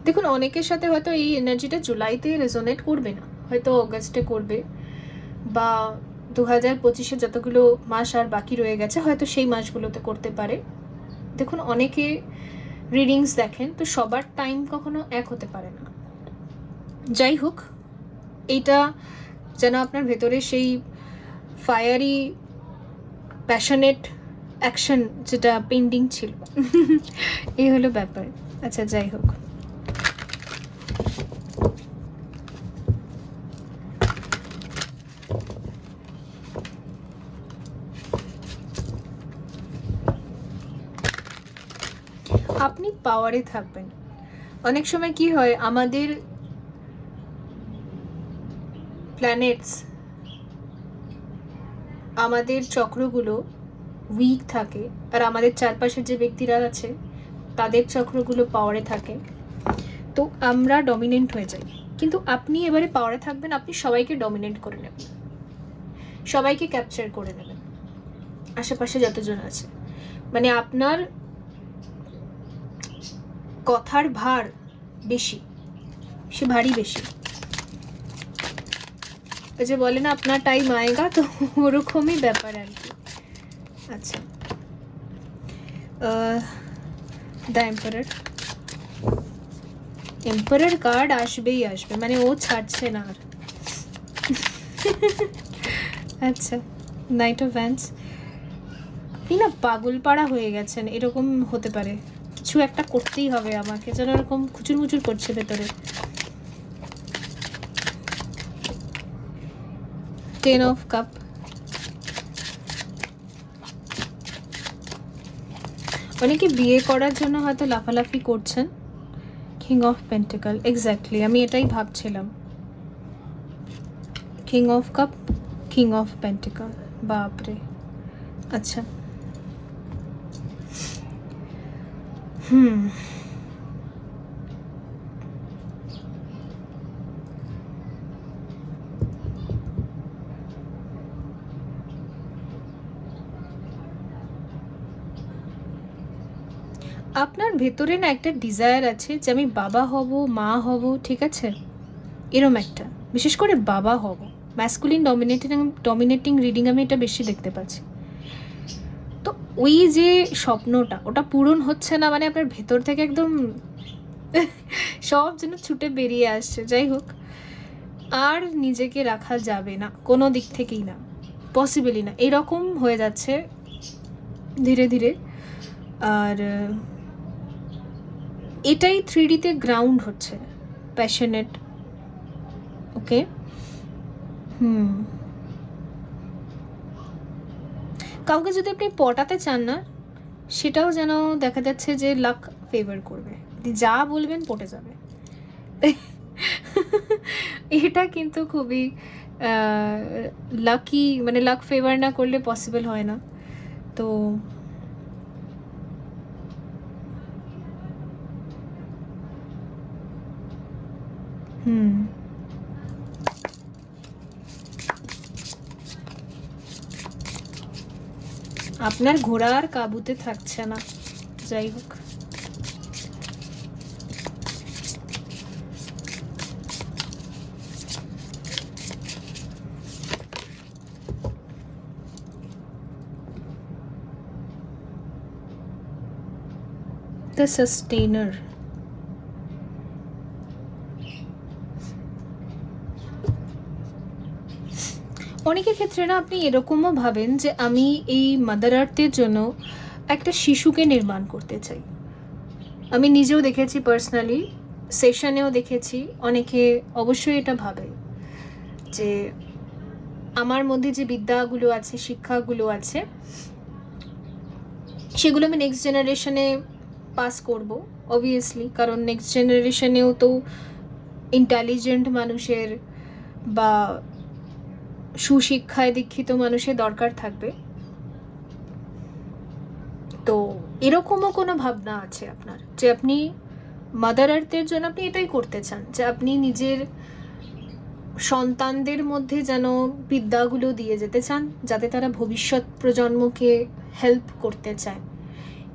দেখুন অনেকের সাথে হয়তো এই এনার্জিটা জুলাইতে রেজোনেট করবে না, হয়তো অগাস্টে করবে, বা 2025-এ যতগুলো মাস আর বাকি রয়ে গেছে হয়তো সেই মাসগুলোতে করতে পারে। দেখুন অনেকে রিডিংস দেখেন, তো সবার টাইম কখনো এক হতে পারে না। যাই হোক, এইটা যেন আপনার ভেতরে সেই ফায়ারি প্যাশনেট অ্যাকশন যেটা পেন্ডিং ছিল এই হলো ব্যাপার। আচ্ছা, যাই হোক, আপনি পাওয়ারে থাকবেন। অনেক সময় কি হয়, আমাদের প্ল্যানেটস, আমাদের চক্রগুলো উইক থাকে, আর আমাদের চারপাশের যে ব্যক্তিরা আছে তাদের চক্রগুলো পাওয়ারে থাকে, তো আমরা ডমিনেন্ট হয়ে যাই। কিন্তু আপনি এবারে পাওয়ারে থাকবেন, আপনি সবাইকে ডমিনেন্ট করে নেবেন, সবাইকে ক্যাপচার করে নেবেন, আশেপাশে যতজন আছে। মানে আপনার কথার ভার বেশি, সে ভারী বেশি। ওই যে বলে না আপনার টাইম আয়েগা, তো ওরকমই ব্যাপার আর কি। আচ্ছা, দ্য এম্পারার কার্ড আসবেই আসবে, মানে ও ছাড়ছে না আর। আচ্ছা, নাইট অফ ভ্যান্স, আপনি না পাগল পাড়া হয়ে গেছেন, এরকম হতে পারে। কিছু একটা করতেই হবে আমাকে, যেন এরকম খুচুর মুচুর করছে ভেতরে। 10 অফ কাপ, অনেকে বিয়ে করার জন্য হয়তো লাফালাফি করছেন। কিং অফ পেন্টিকল, এক্স্যাক্টলি আমি এটাই ভাবছিলাম। King of cup, king of pentacle, বাপরে। আচ্ছা, আপনার ভেতরে না একটা ডিজায়ার আছে যে আমি বাবা হব, মা হব, ঠিক আছে? এরম একটা, বিশেষ করে বাবা হব। ম্যাসকুলিন ডমিনেটিং রিডিং আমি এটা বেশি দেখতে পাচ্ছি। তো ওই যে স্বপ্নটা, ওটা পূরণ হচ্ছে না, মানে আপনার ভেতর থেকে একদম সব যেন ছুটে বেরিয়ে আসছে। যাই হোক, আর নিজেকে রাখা যাবে না কোনো দিক থেকেই, না পসিবলই না, এরকম হয়ে যাচ্ছে ধীরে ধীরে। আর এটাই 3D-তে গ্রাউন্ড হচ্ছে, প্যাশনেট। ওকে, কাউকে যদি আপনি পটাতে চান না, সেটাও যেন দেখা যাচ্ছে যে লাক ফেভার করবে, যা বলবেন পটে যাবে। এটা কিন্তু খুবই লাকি, মানে লাক ফেভার না করলে পসিবল হয় না। তো আপনার ঘোড়া আর কাবুতে থাকছে না। যাই হোক, দ্য সাস্টেইনার, অনেকের ক্ষেত্রে না আপনি এরকমও ভাবেন যে আমি এই মাদার আর্থের জন্য একটা শিশুকে নির্মাণ করতে চাই। আমি নিজেও দেখেছি পার্সোনালি, সেশনেও দেখেছি অনেকে অবশ্যই এটা ভাবে যে আমার মধ্যে যে বিদ্যাগুলো আছে, শিক্ষাগুলো আছে, সেগুলো আমি নেক্সট জেনারেশনে পাস করব অবভিয়াসলি, কারণ নেক্সট জেনারেশনেও তো ইন্টেলিজেন্ট মানুষের বা সুশিক্ষায় দীক্ষিত মানুষের দরকার থাকবে। তো এরকমও কোনো ভাবনা আছে আপনার যে আপনি মাদার আর্থের জন্য আপনি এটাই করতে চান, যে আপনি নিজের সন্তানদের মধ্যে যেন বিদ্যাগুলো দিয়ে যেতে চান, যাতে তারা ভবিষ্যৎ প্রজন্মকে হেল্প করতে চায়,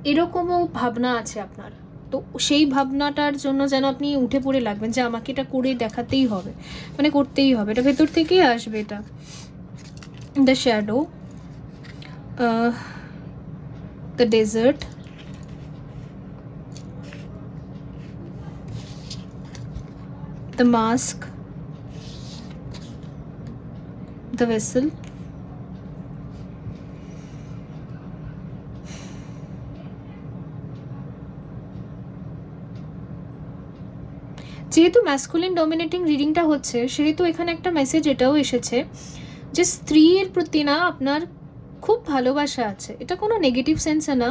এরকমও ভাবনা আছে আপনার। তো সেই ভাবনাটার জন্য যেন আপনি উঠে পড়ে লাগবেন যে আমাকে এটা করে দেখাতেই হবে, মানে করতেই হবে, এটা ভেতর থেকেই আসবে। এটা the shadow, the desert, the mask, the vessel, যেহেতু ম্যাসকুলিন ডমিনেটিং রিডিংটা হচ্ছে, সেহেতু এখানে একটা মেসেজ এটাও এসেছে যে স্ত্রীর প্রতি না আপনার খুব ভালোবাসা আছে। এটা কোনো নেগেটিভ সেন্সে না,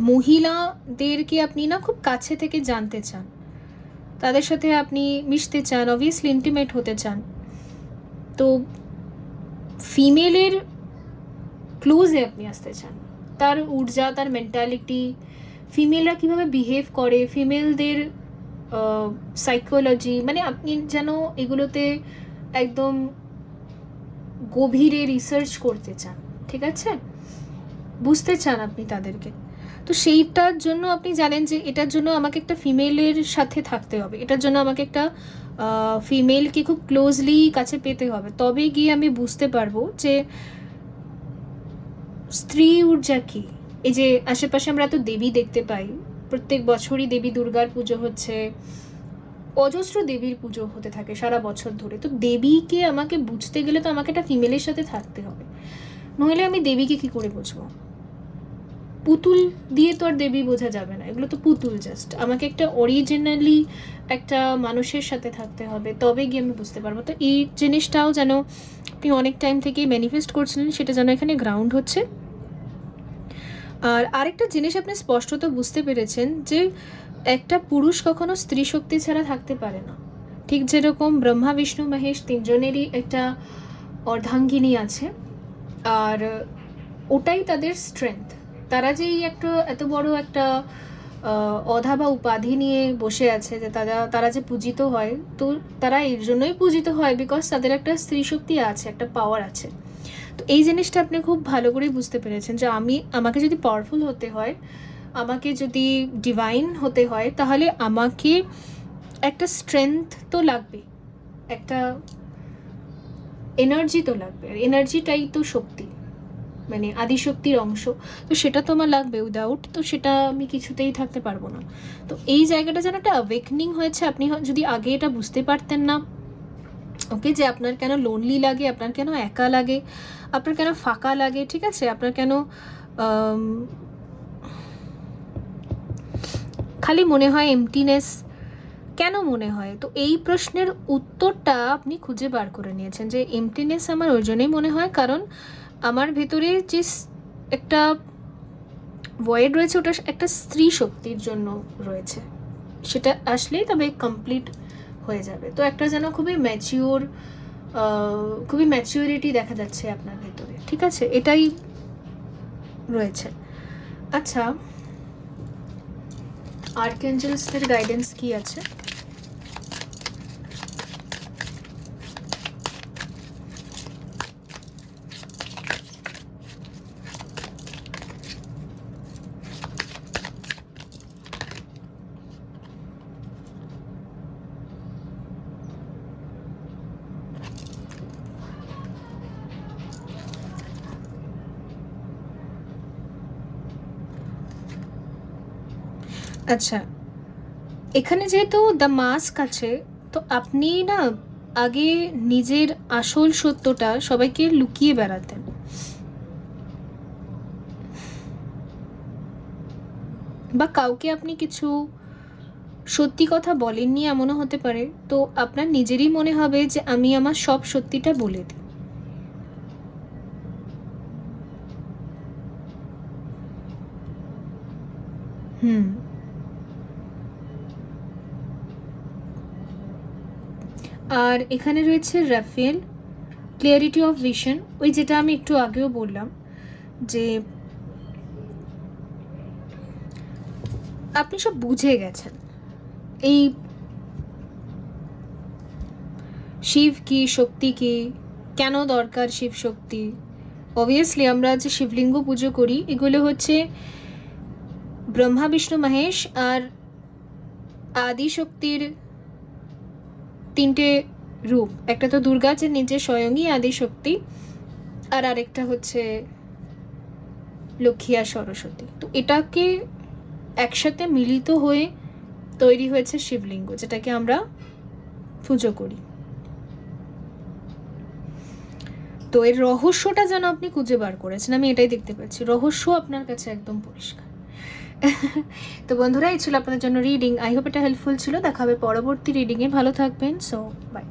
মহিলাদেরকে আপনি না খুব কাছে থেকে জানতে চান, তাদের সাথে আপনি মিশতে চান, অবভিয়াসলি ইন্টিমেট হতে চান। তো ফিমেলের ক্লোজে আপনি আসতে চান, তার ঊর্জা, তার মেন্টালিটি, ফিমেলরা কীভাবে বিহেভ করে, ফিমেলদের সাইকোলজি, মানে আপনি যেন এগুলোতে একদম গভীরে রিসার্চ করতে চান, ঠিক আছে, বুঝতে চান আপনি তাদেরকে। তো সেইটার জন্য আপনি জানেন যে এটার জন্য আমাকে একটা ফিমেলের সাথে থাকতে হবে, এটার জন্য আমাকে একটা ফিমেলকে খুব ক্লোজলি কাছে পেতে হবে, তবে গিয়ে আমি বুঝতে পারবো যে স্ত্রী ঊর্জা কি। এই যে আশেপাশে আমরা তো দেবী দেখতে পাই, প্রত্যেক বছরই দেবী দুর্গার পুজো হচ্ছে, অজস্র দেবীর পুজো হতে থাকে সারা বছর ধরে। তো দেবীকে আমাকে বুঝতে গেলে তো আমাকে একটা ফিমেলের সাথে থাকতে হবে, নইলে আমি দেবীকে কি করে বুঝবো? পুতুল দিয়ে তো আর দেবী বোঝা যাবে না, এগুলো তো পুতুল জাস্ট। আমাকে একটা অরিজিনালি একটা মানুষের সাথে থাকতে হবে, তবে গিয়ে আমি বুঝতে পারবো। তো এই জিনিসটাও যেন আপনি অনেক টাইম থেকেই ম্যানিফেস্ট করছিলেন, সেটা যেন এখানে গ্রাউন্ড হচ্ছে। আর আরেকটা জিনিস আপনি স্পষ্টত বুঝতে পেরেছেন যে একটা পুরুষ কখনো স্ত্রী শক্তি ছাড়া থাকতে পারে না। ঠিক যেরকম ব্রহ্মা বিষ্ণু মহেশ তিনজনেরই একটা অর্ধাঙ্গিনী আছে, আর ওটাই তাদের স্ট্রেংথ। তারা যে একটা এত বড় একটা অধা বা উপাধি নিয়ে বসে আছে, যে তারা যে পূজিত হয়, তো তারা এর জন্যই পূজিত হয় বিকজ তাদের একটা স্ত্রী শক্তি আছে, একটা পাওয়ার আছে। তো এই জিনিসটা আপনি খুব ভালো করেই বুঝতে পেরেছেন যে আমাকে যদি পাওয়ারফুল হতে হয়, আমাকে যদি ডিভাইন হতে হয়, তাহলে আমাকে একটা স্ট্রেংথ তো লাগবে, একটা এনার্জি তো লাগবে, আর এনার্জিটাই তো শক্তি, মানে আদিশক্তির অংশ। তো সেটা তো আমার লাগবে, উইদাউট তো সেটা আমি কিছুতেই থাকতে পারবো না। তো এই জায়গাটা যেন একটা অ্যাওয়েকনিং হয়েছে। আপনি যদি আগে এটা বুঝতে পারতেন না, ওকে, যে আপনার কেন লোনলি লাগে, আপনার কেন একা লাগে, আপনার কেন ফাঁকা লাগে, ঠিক আছে, আপনার কেন খালি মনে হয়, এমটিনেস কেন মনে হয়, তো এই প্রশ্নের উত্তরটা আপনি খুঁজে বার করে নিয়েছেন যে এমটিনেস আমার ওই জন্যই মনে হয় কারণ আমার ভেতরে যে একটা ভয়েড রয়েছে, ওটা একটা স্ত্রী শক্তির জন্য রয়েছে, সেটা আসলেই তবে কমপ্লিট হয়ে যাবে। তো একটা যেন খুবই ম্যাচিউরিটি দেখা যাচ্ছে আপনার ভেতরে, ঠিক আছে, এটাই রয়েছে। আচ্ছা, আর্কএঞ্জেলসদের গাইডেন্স কি আছে? আচ্ছা, এখানে যেহেতু দ্য মাস্ক আছে, তো আপনি না আগে নিজের আসল সত্যটা সবাইকে লুকিয়ে বেড়াতেন। বা কাউকে আপনি কিছু সত্যি কথা বলেননি এমনও হতে পারে, তো আপনার নিজেরই মনে হবে যে আমি আমার সব সত্যিটা বলে দিই। আর এখানে রয়েছে রাফেল, ক্লিয়ারিটি অফ ভিশন, ওই যেটা আমি একটু আগেও বললাম যে আপনি সব বুঝে গেছেন এই শিব কি, শক্তি কি, কেন দরকার শিব শক্তি। অবভিয়াসলি আমরা যে শিবলিঙ্গ পুজো করি এগুলো হচ্ছে ব্রহ্মা বিষ্ণু মহেশ আর আদি শক্তির তিনটে রূপ। একটা তো দুর্গা যে নিজে স্বয়ংই আদি শক্তি, আর আরেকটা হচ্ছে লক্ষ্মী আর সরস্বতী। তো এটাকে একসাথে মিলিত হয়ে তৈরি হয়েছে শিবলিঙ্গ, যেটাকে আমরা পুজো করি। তো এর রহস্যটা যেন আপনি খুঁজে বার করেছেন, আমি এটাই দেখতে পাচ্ছি, রহস্য আপনার কাছে একদম পরিষ্কার। তো বন্ধুরা, এই ছিল আপনাদের জন্য রিডিং। আই হোপ এটা হেল্পফুল ছিল। দেখা হবে পরবর্তী রিডিংয়ে। ভালো থাকবেন। So by.